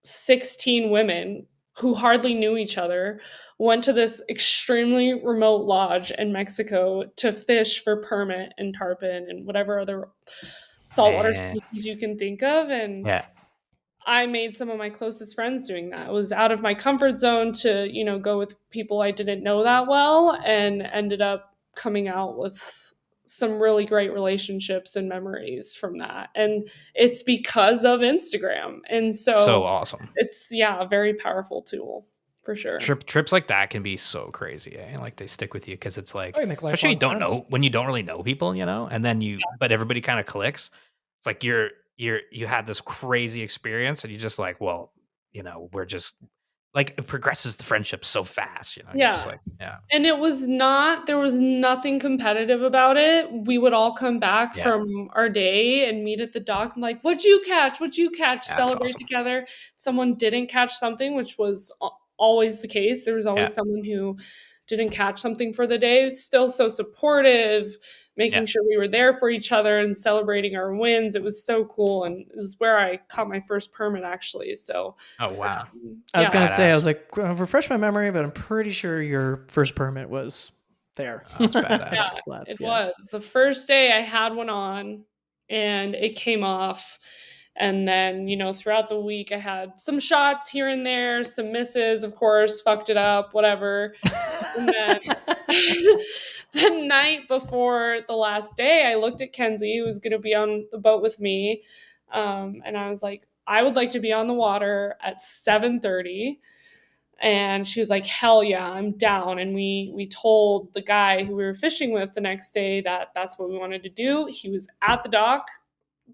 16 women who hardly knew each other went to this extremely remote lodge in Mexico to fish for permit and tarpon and whatever other saltwater
Man.
species you can think of. And
Yeah.
I made some of my closest friends doing that. It was out of my comfort zone to, go with people I didn't know that well, and ended up coming out with some really great relationships and memories from that. And it's because of Instagram. And
So
so
awesome.
it's, yeah, a very powerful tool for sure.
Trips like that can be so crazy, eh? Like they stick with you because it's like,
Oh, you make
especially
lifelong friends.
when you don't really know people, and then but everybody kind of clicks. It's like you had this crazy experience, and you just like, well, we're just like it progresses the friendship so fast, You're just
Yeah.
like, yeah,
And there was nothing competitive about it. We would all come back
yeah,
from our day and meet at the dock and like, what'd you catch? What'd you catch?
that's
Celebrate
awesome.
together. If someone didn't catch something, which was always the case. There was
Yeah,
always someone who didn't catch something for the day. Still so supportive,
yeah.
making sure we were there for each other and celebrating our wins. It was so cool. And it was where I caught my first permit actually. So
Oh wow,
I was
yeah.
gonna say, I
badass.
was like, refresh my memory, but I'm pretty sure your first permit was there.
Oh, that's badass.
Yeah,
Six Flats,
it
yeah.
was. The first day I had one on and it came off. And then, throughout the week I had some shots here and there, some misses, of course, fucked it up, whatever. And then the night before the last day, I looked at Kenzie, who was going to be on the boat with me. And I was like, I would like to be on the water at 7:30. And she was like, hell yeah, I'm down. And we told the guy who we were fishing with the next day that that's what we wanted to do. He was at the dock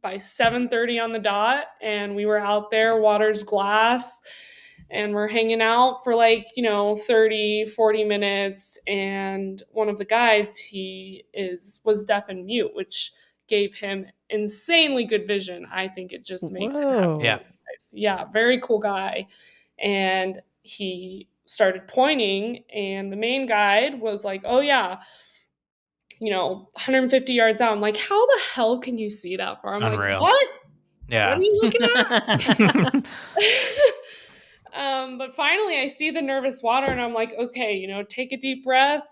by 7:30 on the dot, and we were out there, water's glass, and we're hanging out for like 30-40 minutes. And one of the guides, was deaf and mute, which gave him insanely good vision. I think it just makes it happen.
Yeah,
Whoa.
Yeah, very cool guy. And he started pointing, and the main guide was like, oh yeah, 150 yards out. I'm like, how the hell can you see that far? I'm like,
unreal.
what
Yeah.
are you looking at? But finally I see the nervous water and I'm like, okay, take a deep breath.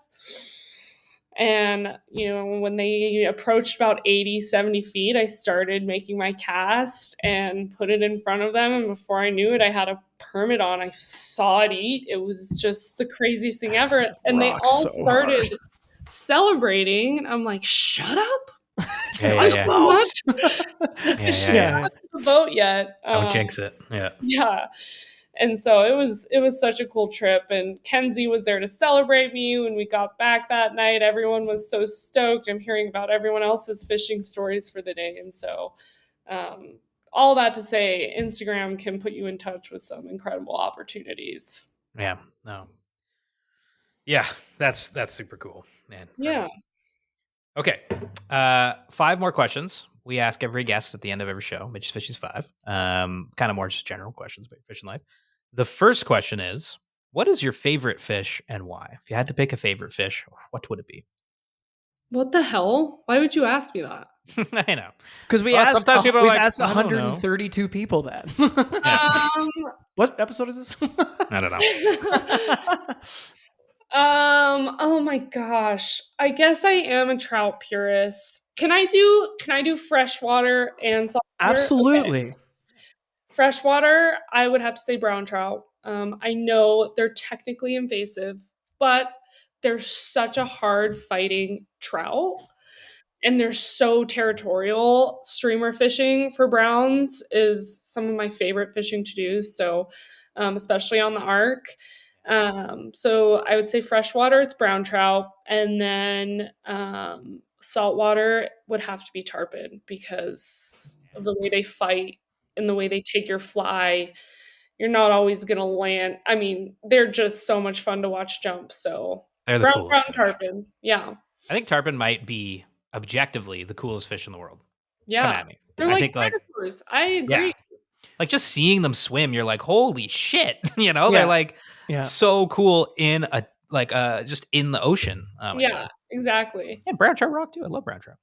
And, when they approached about 80-70 feet, I started making my cast and put it in front of them. And before I knew it, I had a permit on. I saw it eat. It was just the craziest thing ever. And they
Rocks
all
so hard.
started celebrating. And I'm like, shut up.
Yeah, yeah.
I'm not
Yeah,
fishing
yeah.
out of the boat yet.
Don't jinx it. Yeah.
Yeah. And so it was such a cool trip, and Kenzie was there to celebrate me when we got back that night. Everyone was so stoked. I'm hearing about everyone else's fishing stories for the day. And so all that to say, Instagram can put you in touch with some incredible opportunities.
Yeah. No. Yeah, that's super cool, man.
Yeah.
Okay. 5 more questions. We ask every guest at the end of every show. Mitch's Fishies 5. Kind of more just general questions about your fishing life. The first question is, what is your favorite fish and why? If you had to pick a favorite fish, what would it be?
What the hell? Why would you ask me that?
I know.
Because
Well, sometimes people are
we've
like,
asked
"I don't know."
132 people that.
Yeah.
What episode is this?
I don't know.
Oh my gosh. I guess I am a trout purist. Can I do freshwater and saltwater?
Absolutely.
Okay. Freshwater, I would have to say brown trout. I know they're technically invasive, but they're such a hard fighting trout. And they're so territorial. Streamer fishing for browns is some of my favorite fishing to do. So, especially on the arc. So I would say freshwater, it's brown trout, and then saltwater would have to be tarpon because of the way they fight and the way they take your fly. You're not always gonna land. I mean, they're just so much fun to watch jump. So
They're the coolest
brown
fish.
tarpon, yeah.
I think tarpon might be objectively the coolest fish in the world.
Yeah.
Come at me.
They're
I
like
think
predators. I agree.
Yeah. Like just seeing them swim, you're like, holy shit. You know,
Yeah.
they're like
Yeah.
so cool in a just in the ocean. Oh my
Yeah,
God.
exactly.
Yeah, brown trout rock too. I love brown trout.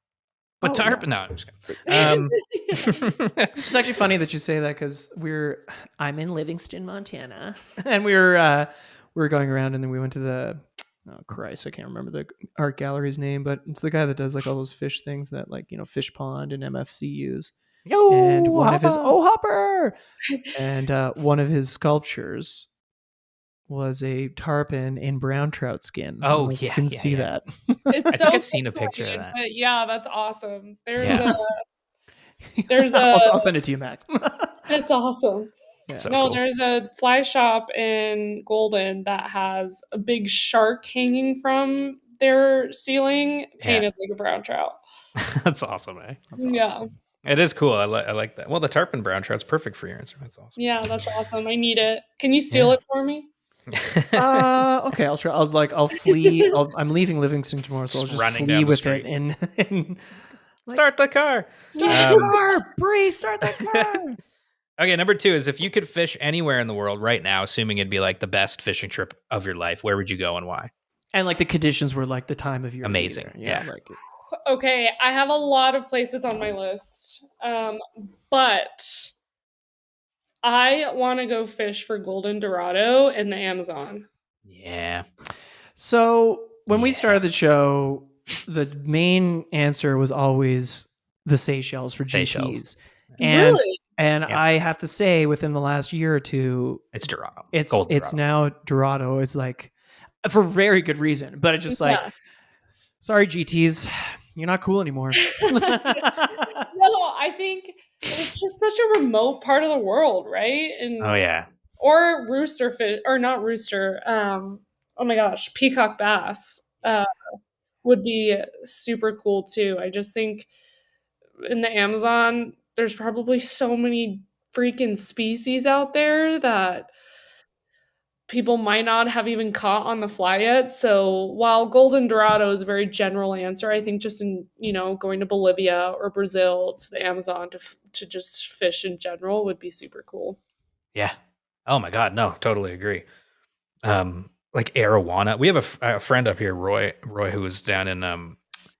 But
Oh,
tarpon, no, I'm just kidding.
It's actually funny that you say that because I'm in Livingston, Montana, and we were going around, and then we went to the Christ, I can't remember the art gallery's name, but it's the guy that does like all those fish things that like Fish Pond and MFC use.
Yo,
And one of his
Hopper!
and one of his sculptures was a tarpon in brown trout skin. I don't
Oh,
know if you
yeah,
can
yeah,
see
yeah.
that.
It's
I
so
think I've seen a picture of
frustrating,
that.
but yeah, that's awesome.
Yeah.
There's a
I'll send it to you, Mac.
That's awesome.
Yeah.
So
No,
cool.
there's a fly shop in Golden that has a big shark hanging from their ceiling painted like a brown trout.
That's awesome, eh?
That's awesome.
Yeah.
It is cool. I like that. Well, the tarpon brown trout's perfect for your answer. That's awesome.
Yeah, that's awesome. I need it. Can you steal
Yeah.
it for me?
Okay, I'll try. I'll flee. I'm leaving Livingston tomorrow, so I'll
Just
just
running
flee
down the
with
street.
it and
Start the car.
start the car, Bree. Start the car.
Okay, number 2 is if you could fish anywhere in the world right now, assuming it'd be like the best fishing trip of your life, where would you go and why?
And like the conditions were like the time of year. to be
Amazing,
there.
yeah.
Like
Okay, I have a lot of places on my list. But I want to go fish for golden dorado in the Amazon.
Yeah.
so when we
Yeah.
started the show, the main answer was always the Seychelles for
Seychelles.
GTs. And
Really?
and
Yeah.
I have to say, within the last year or two,
It's Dorado.
it's
Golden
it's
Dorado.
now Dorado. It's like for very good reason, but it's just like,
Yeah.
sorry GTs, you're not cool anymore.
No, I think it's just such a remote part of the world, right? And
Oh yeah.
or rooster fish, or not rooster. Oh my gosh, peacock bass would be super cool too. I just think in the Amazon, there's probably so many freaking species out there that people might not have even caught on the fly yet. So while golden dorado is a very general answer, I think just in going to Bolivia or Brazil to the Amazon to just fish in general would be super cool.
Yeah. Oh my God. No, totally agree. Like arowana. We have a friend up here, Roy, who was down in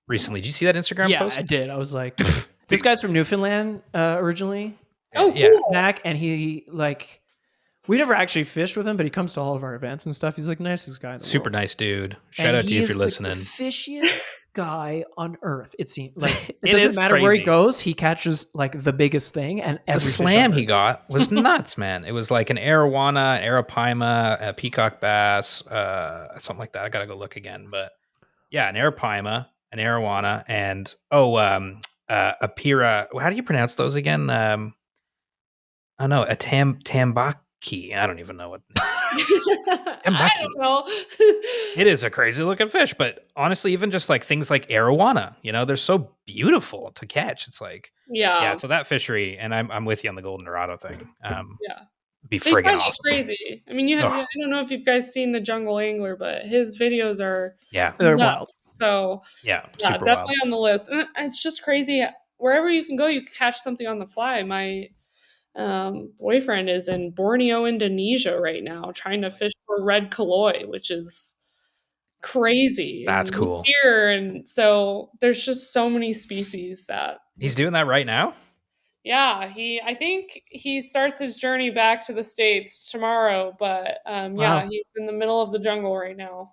recently. Did you see that Instagram
Yeah,
post?
I did. I was like, this guy's from Newfoundland originally,
Oh,
Yeah.
cool.
Mac, and he like we never actually fished with him, but he comes to all of our events and stuff. He's like nicest guy in the
Super
world.
nice dude. Shout
And
out to
he
you if
is,
you're
like,
listening.
the fishiest guy on earth. It seems like it
It
doesn't
is
matter where he
crazy.
goes, he catches like the biggest thing, and
The
every fish
slam
on
he
Earth.
got was nuts, man. It was like an arowana, arapaima, a peacock bass, something like that. I gotta go look again, but yeah, an arapaima, an arowana, and a pira. How do you pronounce those again? I know a tambaki. I don't even know what.
I don't know.
It is a crazy looking fish, but honestly, even just like things like arowana, they're so beautiful to catch. It's like, yeah.
Yeah.
So that fishery, and I'm with you on the golden dorado thing.
Yeah.
Be
They
friggin'
find it
awesome.
crazy. I mean, I don't know if you guys seen the Jungle Angler, but his videos are
Yeah.
They're
nuts.
wild.
So
Yeah.
yeah,
Super
definitely
wild.
on the list. And it's just crazy. Wherever you can go, you can catch something on the fly. My boyfriend is in Borneo, Indonesia right now, trying to fish for red kaloi, which is crazy.
That's
And he's
cool.
here, and so there's just so many species that
He's doing that right now?
yeah, I think he starts his journey back to the States tomorrow, but yeah,
Wow.
he's in the middle of the jungle right now.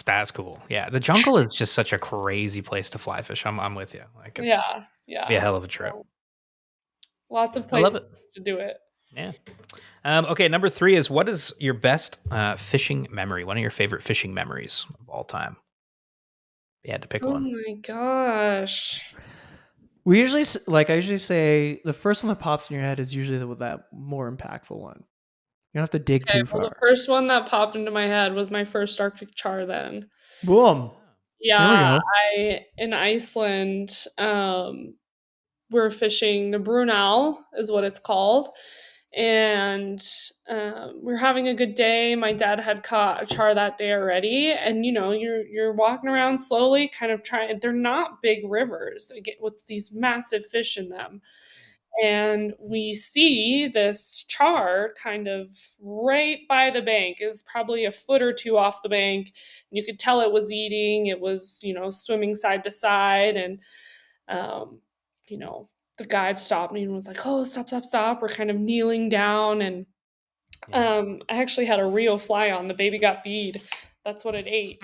That's cool. Yeah. The jungle is just such a crazy place to fly fish. I'm with you. Like it's
Yeah,
be a
yeah.
hell of a trip.
So, lots of
I love
places
it.
to do it.
Yeah. Okay, number 3 is what is your best fishing memory? One of your favorite fishing memories of all time? You had to pick
Oh
one.
my gosh.
We usually I usually say the first one that pops in your head is usually that more impactful one. You don't have to dig
Okay,
too
well, the
far.
first one that popped into my head was my first Arctic char then.
Boom. There we
Yeah,
go.
in Iceland, we're fishing the Brunel is what it's called. And we're having a good day. My dad had caught a char that day already, and you're walking around slowly, kind of trying. They're not big rivers, with these massive fish in them, and we see this char kind of right by the bank. It was probably a foot or two off the bank. And you could tell it was eating. It was, swimming side to side. And, um, you know, the guide stopped me and was like, "Oh, stop, stop, stop." We're kind of kneeling down. And
Yeah.
I actually had a Rio fly on. The baby got bead. That's what it ate.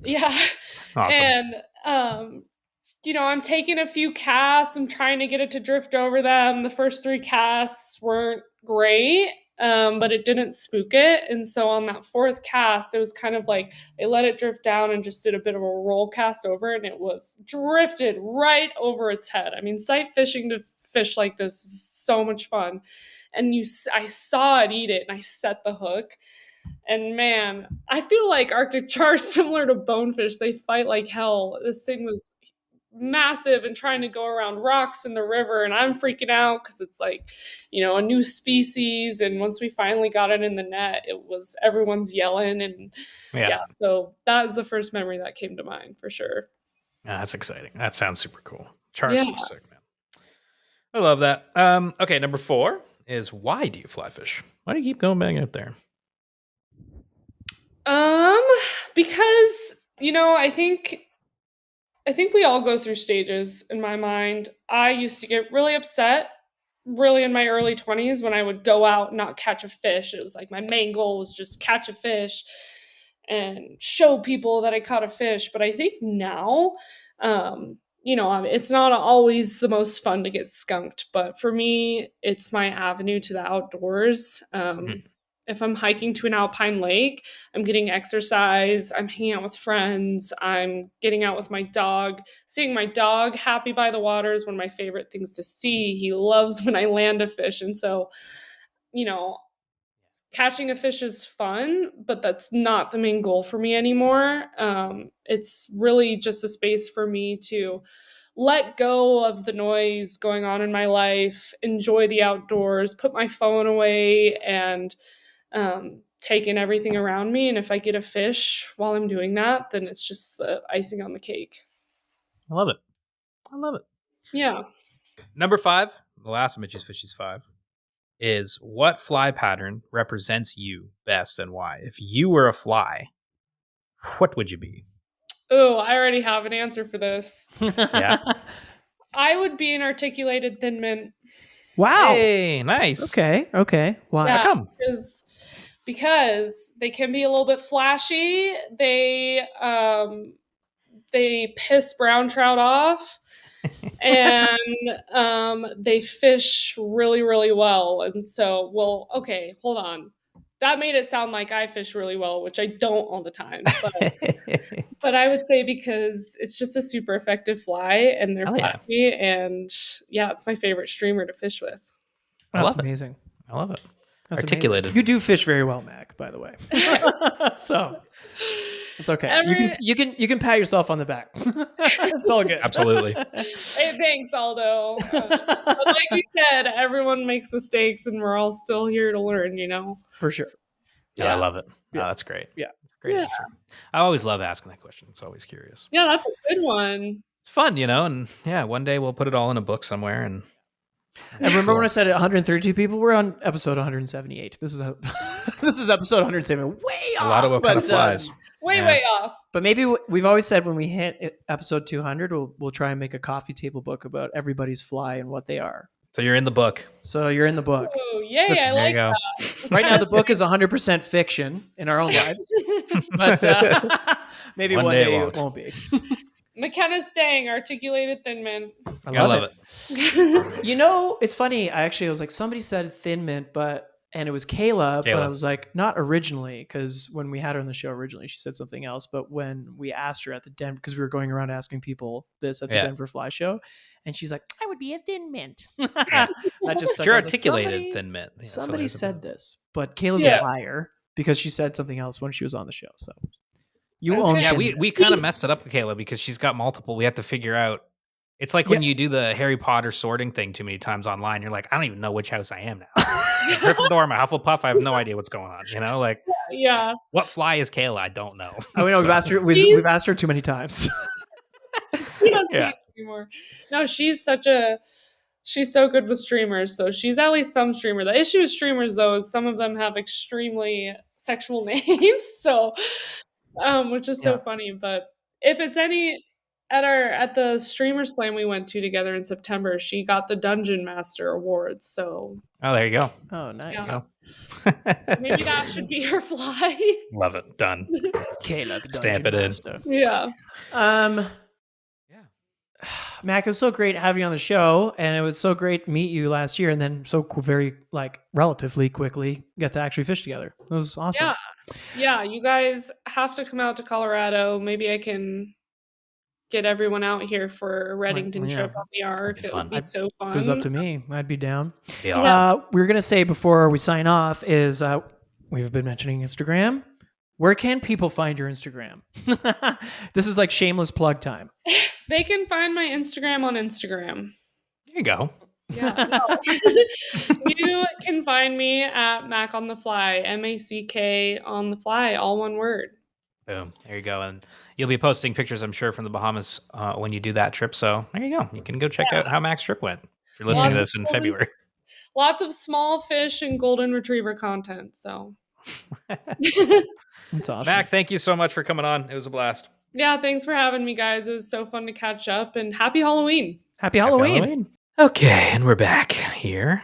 Yeah.
Awesome.
And, I'm taking a few casts. I'm trying to get it to drift over them. The first 3 casts weren't great, but it didn't spook it. And so on that 4th cast, it was kind of like I let it drift down and just did a bit of a roll cast over it, and it was drifted right over its head. I mean, sight fishing to fish like this is so much fun. And I saw it eat it, and I set the hook. And man, I feel like Arctic char is similar to bonefish. They fight like hell. This thing was massive and trying to go around rocks in the river, and I'm freaking out because it's like a new species. And once we finally got it in the net, it was everyone's yelling. And yeah, so that was the first memory that came to mind for sure.
Yeah, that's exciting. That sounds super cool. Char's
Yeah.
so sick, man. I love that. Okay, number 4 is why do you fly fish? Why do you keep going back out there?
Because I think we all go through stages in my mind. I used to get really upset really in my early 20s when I would go out and not catch a fish. It was like my main goal was just catch a fish and show people that I caught a fish. But I think now, it's not always the most fun to get skunked, but for me, it's my avenue to the outdoors. If I'm hiking to an alpine lake, I'm getting exercise, I'm hanging out with friends, I'm getting out with my dog. Seeing my dog happy by the water is one of my favorite things to see. He loves when I land a fish. And so, you know, catching a fish is fun, but that's not the main goal for me anymore. It's really just a space for me to let go of the noise going on in my life, enjoy the outdoors, put my phone away, and take in everything around me. And if I get a fish while I'm doing that, then it's just the icing on the cake.
I love it. I love it.
Yeah.
Number 5, the last of Mitch's Fishies 5, is what fly pattern represents you best and why? If you were a fly, what would you be?
Oh, I already have an answer for this.
Yeah.
I would be an articulated thin mint.
Wow.
Hey, nice.
Okay. Why?
Yeah,
How come?
because they can be a little bit flashy. They piss brown trout off, and they fish really, really well. And so, well, okay, hold on. That made it sound like I fish really well, which I don't all the time. But I would say because it's just a super effective fly, and they're
Hell yeah.
flashy, and yeah, it's my favorite streamer to fish with.
I
That's
love it.
amazing.
I love it.
That's
Articulated.
amazing. You do fish very well, Mac, by the way. So It's okay.
Every-
You can pat yourself on the back. It's all good.
Absolutely.
Hey, thanks, Aldo. But like we said, everyone makes mistakes, and we're all still here to learn.
For sure.
Yeah, I love it.
Yeah.
Oh, that's great.
Yeah.
That's a great
Yeah.
answer. I always love asking that question. It's always curious.
Yeah, that's a good one.
It's fun, and yeah, one day we'll put it all in a book somewhere. And
And remember when I said 132 people? We're on episode 178. This is episode 107. Way off.
a lot of what kind of flies.
Way off.
But maybe we've always said when we hit episode 200, we'll try and make a coffee table book about everybody's fly and what they are.
So you're in the book.
So you're in the book.
Oh, yay! I
There
like
you go.
that.
Right now, the book is 100% fiction in our own lives, but maybe one day it won't be.
McKenna Stang, articulated thin mint.
I love it.
It's funny. I was like, somebody said Thin Mint, and it was Kayla, but I was like, not originally, because when we had her on the show originally, she said something else. But when we asked her at the Denver, because we were going around asking people this at the Denver Fly Show, and she's like, I would be a Thin Mint. That just stuck.
You're articulated Thin Mint. Yeah,
somebody said this, but Kayla's a liar because she said something else when she was on the show. So you own.
Yeah,
Thin
we
Mint.
kind of messed it up with Kayla because she's got multiple. We have to figure out. It's like when you do the Harry Potter sorting thing too many times online. You're like, I don't even know which house I am now. Like Gryffindor, I'm a Hufflepuff. I have no idea what's going on. Like, what fly is Kayla? I don't know.
Oh, we know. We've asked her. We've asked her too many times.
She doesn't need anymore. No, she's so good with streamers. So she's at least some streamer. The issue with streamers though is some of them have extremely sexual names. So, which is so funny. But if it's any at the streamer slam we went to together in September, she got the Dungeon Master Award. So
there you go.
Oh, nice.
Yeah. Maybe that should be her fly.
Love it. Done.
Kayla, the
Stamp it in.
Yeah.
Mack, it was so great having you on the show, and it was so great to meet you last year, and then very relatively quickly get to actually fish together. It was awesome.
Yeah. You guys have to come out to Colorado. Maybe I can get everyone out here for a Reddington trip on the Ark. It would be so fun.
If it was up to me, I'd be down.
Be awesome.
We were gonna say before we sign off is we've been mentioning Instagram. Where can people find your Instagram? This is like shameless plug time.
They can find my Instagram on Instagram.
There you go.
Yeah. No. You can find me at Mack on the Fly, MACK on the Fly, all one word.
Boom. There you go. And you'll be posting pictures, I'm sure, from the Bahamas when you do that trip. So there you go. You can go check out how Mack's trip went if you're listening to this in February.
Lots of small fish and golden retriever content. So
that's awesome.
Mack, thank you so much for coming on. It was a blast.
Yeah, thanks for having me, guys. It was so fun to catch up, and happy Halloween.
Happy Halloween.
Okay, and we're back here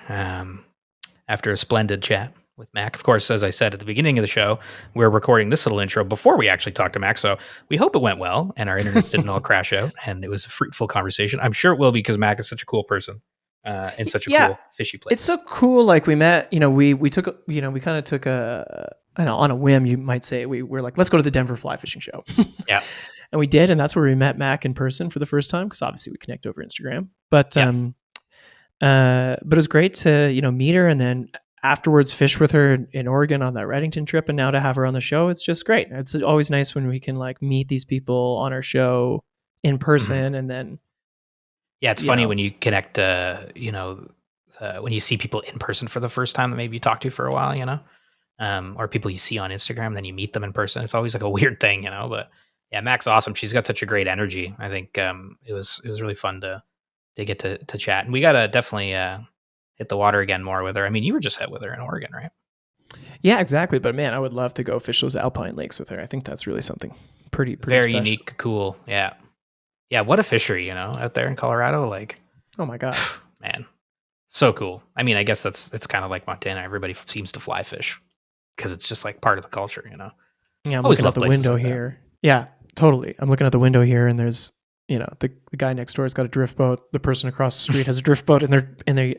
after a splendid chat with Mack. Of course, as I said at the beginning of the show, we're recording this little intro before we actually talked to Mack, so we hope it went well and our internets didn't all crash out, and it was a fruitful conversation. I'm sure it will be because Mack is such a cool person in such a cool fishy place.
It's so cool. Like we met, we took, we kind of took on a whim, you might say, we're like, let's go to the Denver Fly Fishing Show.
Yeah.
And we did, and that's where we met Mack in person for the first time, because obviously we connect over Instagram. But it was great to meet her, and then afterwards fish with her in Oregon on that Reddington trip, and now to have her on the show, it's just great. It's always nice when we can meet these people on our show in person, and then
it's funny when you connect. When you see people in person for the first time that maybe you talked to for a while, or people you see on Instagram, then you meet them in person. It's always like a weird thing, But yeah, Mack's awesome. She's got such a great energy. I think it was really fun to get to chat, and we gotta definitely hit the water again more with her. I mean, you were just out with her in Oregon, right?
Yeah, exactly. But man, I would love to go fish those Alpine lakes with her. I think that's really something pretty
very
special.
unique, cool. Yeah. What a fishery, out there in Colorado. Like,
oh my god,
man, so cool. I mean, I guess it's kind of like Montana. Everybody seems to fly fish because it's just like part of the culture,
Yeah, I'm looking out the window here. Yeah, totally. I'm looking out the window here, and there's the guy next door has got a drift boat. The person across the street has a drift boat, and they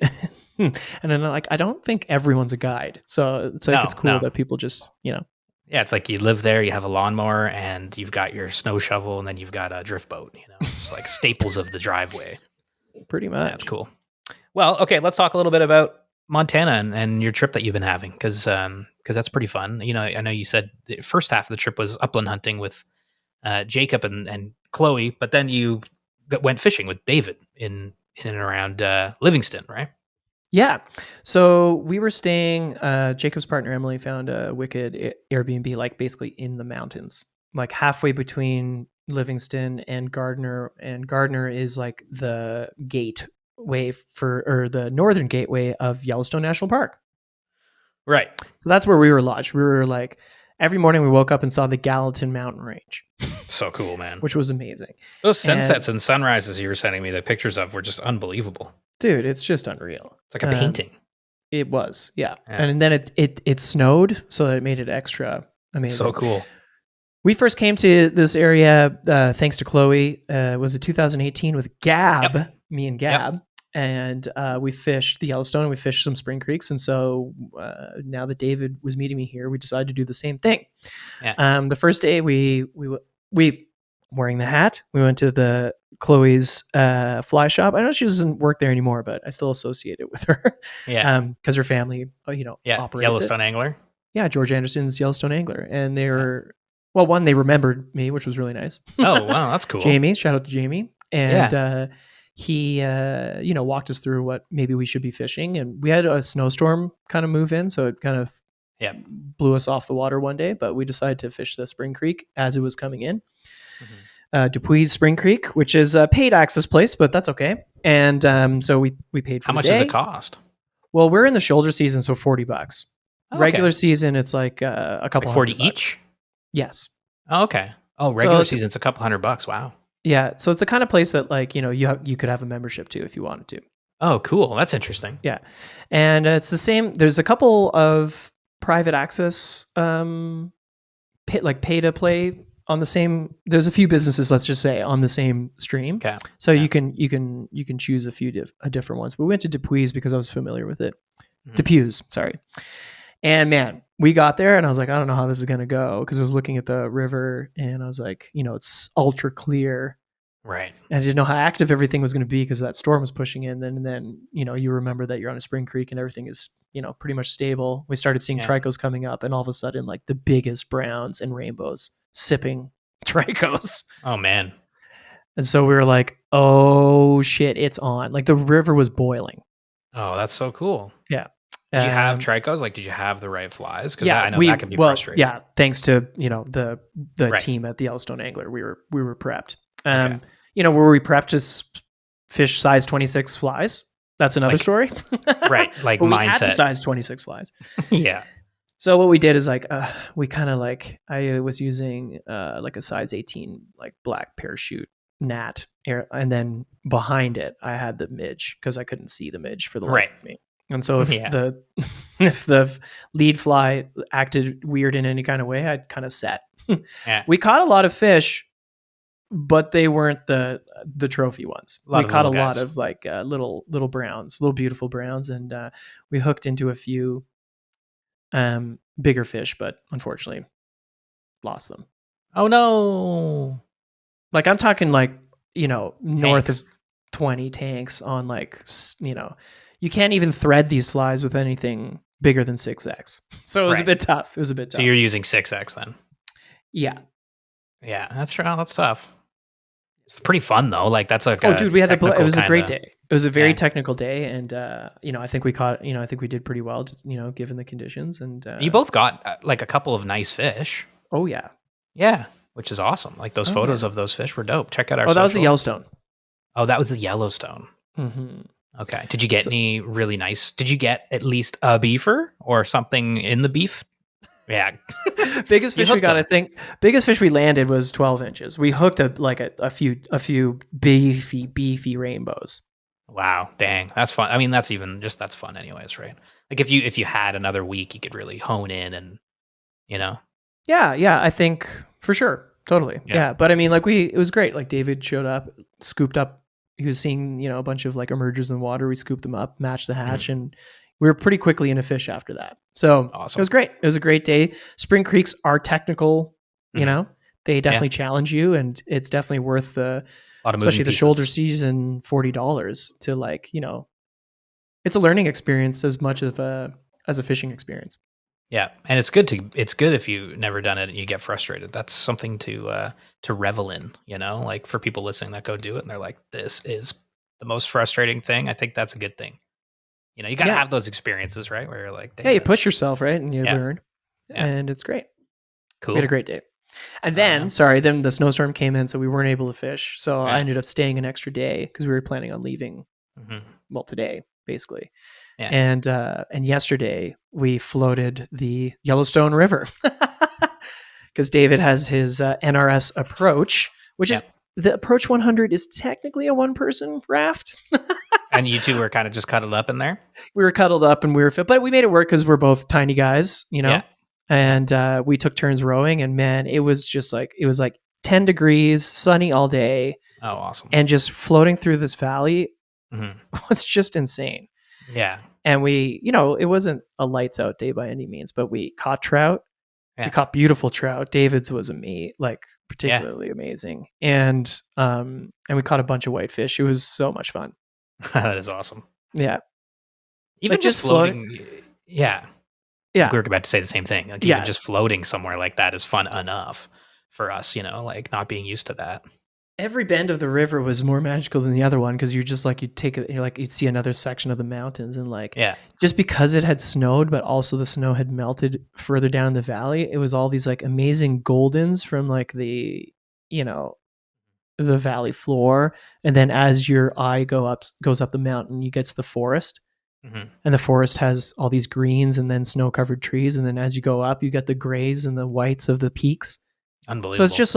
and then I don't think everyone's a guide. So it's like it's cool that people just Yeah,
it's like you live there, you have a lawnmower, and you've got your snow shovel, and then you've got a drift boat. It's like staples of the driveway.
Pretty much.
That's cool. Well, okay, let's talk a little bit about Montana and your trip that you've been having, because because that's pretty fun. You know, I know you said the first half of the trip was upland hunting with Jacob and Chloe, but then you went fishing with David in and around Livingston, right?
Yeah. So we were staying, Jacob's partner Emily found a wicked Airbnb, like basically in the mountains, like halfway between Livingston and Gardner. And Gardner is like the gateway or the northern gateway of Yellowstone National Park.
Right.
So that's where we were lodged. We were like, every morning we woke up and saw the Gallatin Mountain Range.
So cool, man.
Which was amazing.
Those sunsets and sunrises you were sending me the pictures of were just unbelievable.
Dude, it's just unreal.
It's like a painting.
It was, yeah. And then it snowed, so that it made it extra amazing.
So cool.
We first came to this area thanks to Chloe. Was it 2018 with Gab, me and Gab, and we fished the Yellowstone and we fished some spring creeks. And so now that David was meeting me here, we decided to do the same thing. Yeah. The first day we wearing the hat, we went to the Chloe's fly shop. I know she doesn't work there anymore, but I still associate it with her. Yeah. Because her family, operates
Yellowstone Angler.
Yeah, George Anderson's Yellowstone Angler. And they were, well, one, they remembered me, which was really nice.
Oh, wow, that's cool.
Jamie, shout out to Jamie. And he, walked us through what maybe we should be fishing. And we had a snowstorm kind of move in, so it kind of blew us off the water one day. But we decided to fish the Spring Creek as it was coming in. Dupuis Spring Creek, which is a paid access place, but that's okay. And so we paid for
How much does it cost?
Well, we're in the shoulder season, so $40.
Oh,
regular season, it's like a couple
like 40
$100
each?
Yes.
Oh, okay. Oh, regular season's a couple $100. Wow.
Yeah. So it's the kind of place that you could have a membership to if you wanted to.
Oh, cool. That's interesting.
Yeah. And it's the same. There's a couple of private access pay to play on the same. There's a few businesses, let's just say, on the same stream.
Okay.
So you can choose a few different ones. But we went to Dupuis because I was familiar with it. Dupuis, sorry. And man, we got there and I was like, I don't know how this is going to go, because I was looking at the river and I was like, it's ultra clear.
Right.
And I didn't know how active everything was going to be because that storm was pushing in. Then you remember that you're on a spring creek and everything is, pretty much stable. We started seeing tricos coming up, and all of a sudden, like the biggest browns and rainbows sipping tricos.
Oh, man.
And so we were like, oh shit, it's on. Like the river was boiling.
Oh, that's so cool.
Yeah.
Did you have tricos? Like, did you have the right flies? Because I know that can be frustrating.
Yeah, thanks to the team at the Yellowstone Angler, we were prepped. Were we prepped to fish size 26 flies? That's another story.
Right, like
but
mindset.
We had to size 26 flies.
Yeah.
So what we did is we kind of I was using like a size 18 like black parachute gnat, and then behind it I had the midge because I couldn't see the midge for the life of me. And so if the lead fly acted weird in any kind of way, I'd kind of set. We caught a lot of fish, but they weren't the trophy ones. We caught a lot of like little browns, little beautiful browns, and we hooked into a few bigger fish, but unfortunately lost them.
Oh no!
Like I'm talking like north of 20 tanks on you can't even thread these flies with anything bigger than 6X. So it was a bit tough.
So you're using 6X then?
Yeah.
Yeah, that's true. That's tough. It's pretty fun though. Like that's like
we had it was a great day. It was a very technical day, and I think we caught. I think we did pretty well. Given the conditions, and
you both got like a couple of nice fish.
Oh yeah,
yeah, which is awesome. Like those photos of those fish were dope. Check out our.
Oh, that was the Yellowstone.
Oh, that was the Yellowstone.
Mm-hmm.
Okay. Did you get any really nice? Did you get at least a beefer or something in the beef? Yeah.
Biggest fish we got, I think. Biggest fish we landed was 12 inches. We hooked a few beefy rainbows.
Wow, dang, that's fun. I mean, that's fun, anyways, right? Like if you had another week, you could really hone in, and
Yeah, I think for sure, totally. Yeah, but I mean, it was great. Like David showed up, scooped up. He was seeing a bunch of like emergers in the water. We scooped them up, matched the hatch, and we were pretty quickly into fish after that. So awesome. It was great. It was a great day. Spring creeks are technical. They definitely challenge you, and it's definitely worth especially the shoulder season, $40 to it's a learning experience as much as a fishing experience.
Yeah, and it's good if you never done it and you get frustrated. That's something to revel in, like for people listening that go do it and they're like, this is the most frustrating thing. I think that's a good thing. You got to
Yeah.
have those experiences, right? Where you're like,
Yeah,
damn
you
it.
push yourself, right? And you
Yeah.
learn.
Yeah.
And it's great.
Cool.
We had a great day. And
Yeah.
then the snowstorm came in, so we weren't able to fish. So I
Yeah.
ended up staying an extra day because we were planning on leaving, today, basically.
Yeah.
And yesterday we floated the Yellowstone River because David has his NRS approach, which is the Approach 100 is technically a one-person raft.
And you two were kind of just cuddled up in there?
We were cuddled up and we were fit, but we made it work because we're both tiny guys,
Yeah.
And we took turns rowing, and man, it was like 10 degrees, sunny all day.
Oh, awesome.
And just floating through this valley
Mm-hmm.
was just insane.
Yeah.
And we, it wasn't a lights out day by any means, but we caught trout.
Yeah.
We caught beautiful trout. David's was particularly amazing. And we caught a bunch of whitefish. It was so much fun.
That is awesome.
Yeah.
Even just floating. Yeah.
Yeah.
We were about to say the same thing. Like even just floating somewhere like that is fun enough for us, like not being used to that.
Every bend of the river was more magical than the other one because you're just like you'd see another section of the mountains and just because it had snowed, but also the snow had melted further down the valley. It was all these amazing goldens from the the valley floor, and then as your eye goes up the mountain, you get to the forest, and the forest has all these greens and then snow covered trees, and then as you go up, you get the grays and the whites of the peaks.
Unbelievable.
So it's just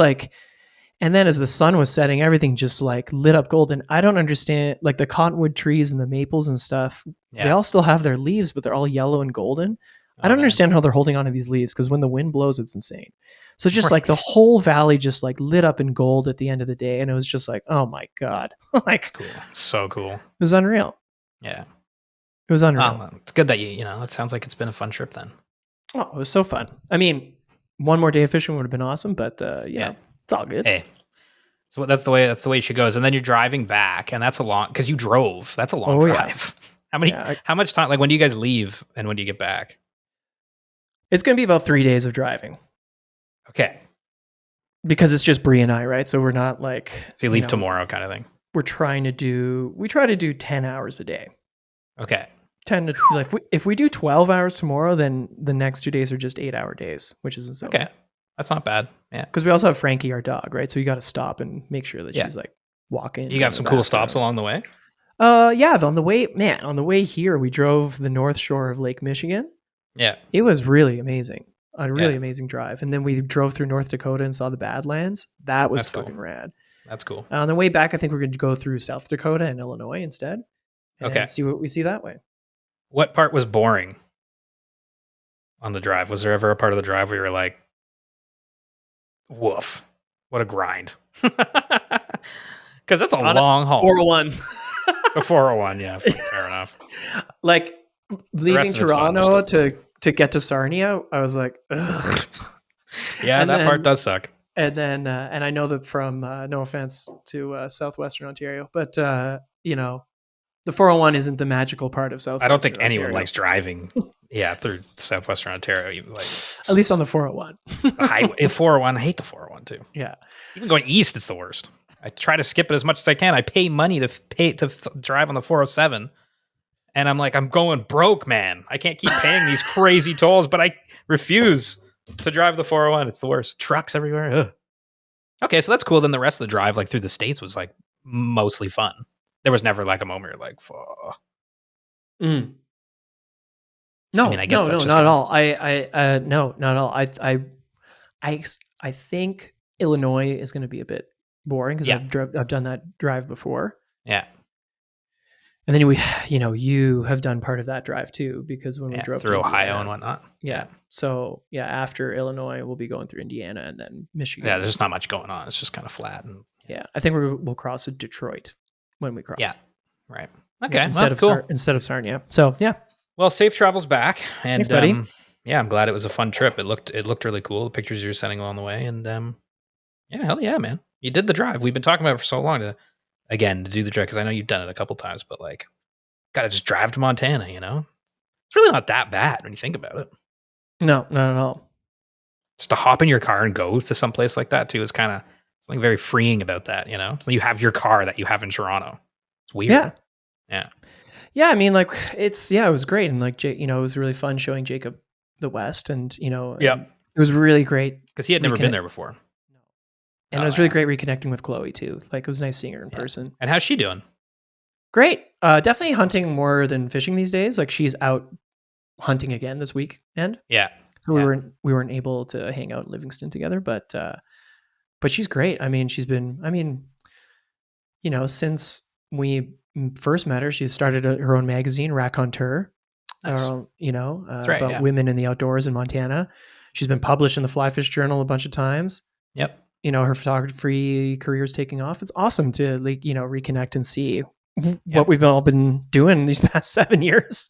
and then as the sun was setting, everything just lit up golden. I don't understand, the cottonwood trees and the maples and stuff. Yeah. They all still have their leaves, but they're all yellow and golden. I don't understand how they're holding onto these leaves because when the wind blows, it's insane. So just the whole valley just lit up in gold at the end of the day, and it was just oh my god,
cool, so cool. It
was unreal.
Yeah,
it was unreal.
It's good that it sounds like it's been a fun trip then.
Oh, it was so fun. I mean, one more day of fishing would have been awesome, but it's all good.
Hey, so that's the way she goes. And then you're driving back, and that's a long because you drove. That's a long drive. Yeah. How much time? When do you guys leave, and when do you get back?
It's going to be about 3 days of driving.
Okay.
Because it's just Bree and I, right? So we're not
so you leave tomorrow, kind of thing.
We try to do 10 hours a day.
Okay.
10 to if we do 12 hours tomorrow, then the next 2 days are just 8-hour days, which isn't so
okay. That's not bad. Yeah.
Because we also have Frankie, our dog, right? So you got to stop and make sure that she's walking.
You got some cool stops along the way?
Yeah. On the way here, we drove the north shore of Lake Michigan.
Yeah.
It was really amazing. A really amazing drive. And then we drove through North Dakota and saw the Badlands. That was fucking rad.
That's cool.
On the way back, I think we're going to go through South Dakota and Illinois instead. And see what we see that way.
What part was boring on the drive? Was there ever a part of the drive where you were like, woof, what a grind? Because that's a long haul.
401.
The 401, yeah, fair enough.
Leaving Toronto to get to Sarnia, I was like, ugh.
Yeah, that part does suck.
And then, and I know that from, no offense to Southwestern Ontario, but, the 401 isn't the magical part of Southwestern
I don't think anyone
Ontario.
likes driving, through Southwestern Ontario.
At least on the 401.
The highway, 401, I hate the 401 too.
Yeah.
Even going east, it's the worst. I try to skip it as much as I can. I pay money to drive on the 407. And I'm like, I'm going broke, man. I can't keep paying these crazy tolls, but I refuse to drive the 401. It's the worst. Trucks everywhere. Ugh. Okay, so that's cool. Then the rest of the drive, through the States, was mostly fun. There was never a moment where you're like, fuck.
Mm. No, I guess no, not at all. No, not at all. I think Illinois is going to be a bit boring because I've done that drive before.
Yeah.
And then you have done part of that drive too, because when we drove
through
to
Ohio
Indiana,
and whatnot.
Yeah. So after Illinois, we'll be going through Indiana and then Michigan.
Yeah, there's just not much going on. It's just kind of flat. And
I think we'll cross at Detroit when we cross.
Yeah. Right. Okay.
Instead of Sarnia. So yeah.
Well, safe travels back, and
thanks, buddy.
I'm glad it was a fun trip. It looked really cool. The pictures you were sending along the way, and hell yeah, man, you did the drive. We've been talking about it for so long to do the drive because I know you've done it a couple times, but gotta just drive to Montana. It's really not that bad when you think about it.
No, not at all.
Just to hop in your car and go to some place like that too is kind of something very freeing about that. You know, when you have your car that you have in Toronto, it's weird.
Yeah.
Yeah.
Yeah, I mean, like it was great, and like it was really fun showing Jacob the West, and
Yep.
it was really great
Because he had never been there before.
and it was really great reconnecting with Chloe too. Like it was nice seeing her in person.
And how's she doing?
Great, definitely hunting more than fishing these days. Like she's out hunting again this weekend.
Yeah.
So we weren't able to hang out in Livingston together, but she's great. I mean, she's been. I mean, since we first met her, she started her own magazine, Raconteur.
Nice.
About women in the outdoors in Montana. She's been published in the Fly Fish Journal a bunch of times.
Yep.
Her photography career is taking off. It's awesome to reconnect and see what we've all been doing these past 7 years.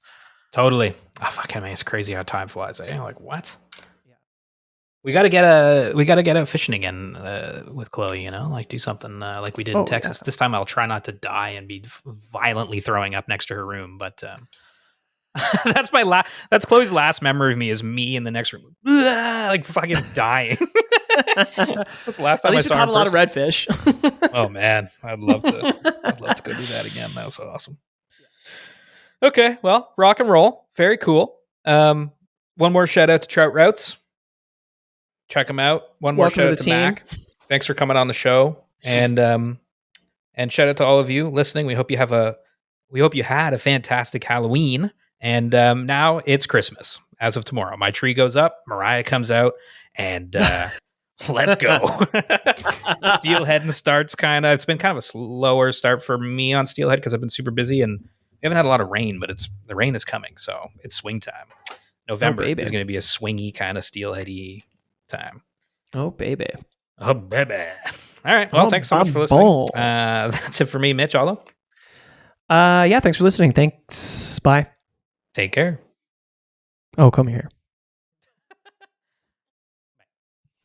Totally. Oh, fuck, I mean, it's crazy how time flies. Like, what? Yeah. We gotta get out fishing again with Chloe. Like do something like we did in Texas. Yeah. This time I'll try not to die and be violently throwing up next to her room. But that's Chloe's last memory of me is me in the next room, like fucking dying. That's the last time
At least
I saw
caught a lot of redfish.
Oh man, I'd love to go do that again. That was so awesome. Okay, well, rock and roll, very cool. One more shout out to Trout Routes. Check them out. One more shout out to Mack. Thanks for coming on the show, and shout out to all of you listening. We hope you had a fantastic Halloween, and now it's Christmas. As of tomorrow, my tree goes up, Mariah comes out, and let's go. Steelhead starts it's been kind of a slower start for me on Steelhead because I've been super busy and we haven't had a lot of rain, but the rain is coming, so it's swing time. November is going to be a swingy kind of steelheady time.
Oh baby.
All right. Well, thanks so much for listening. That's it for me, Mitch. Aldo.
Yeah. Thanks for listening. Thanks. Bye.
Take care.
Oh, come here.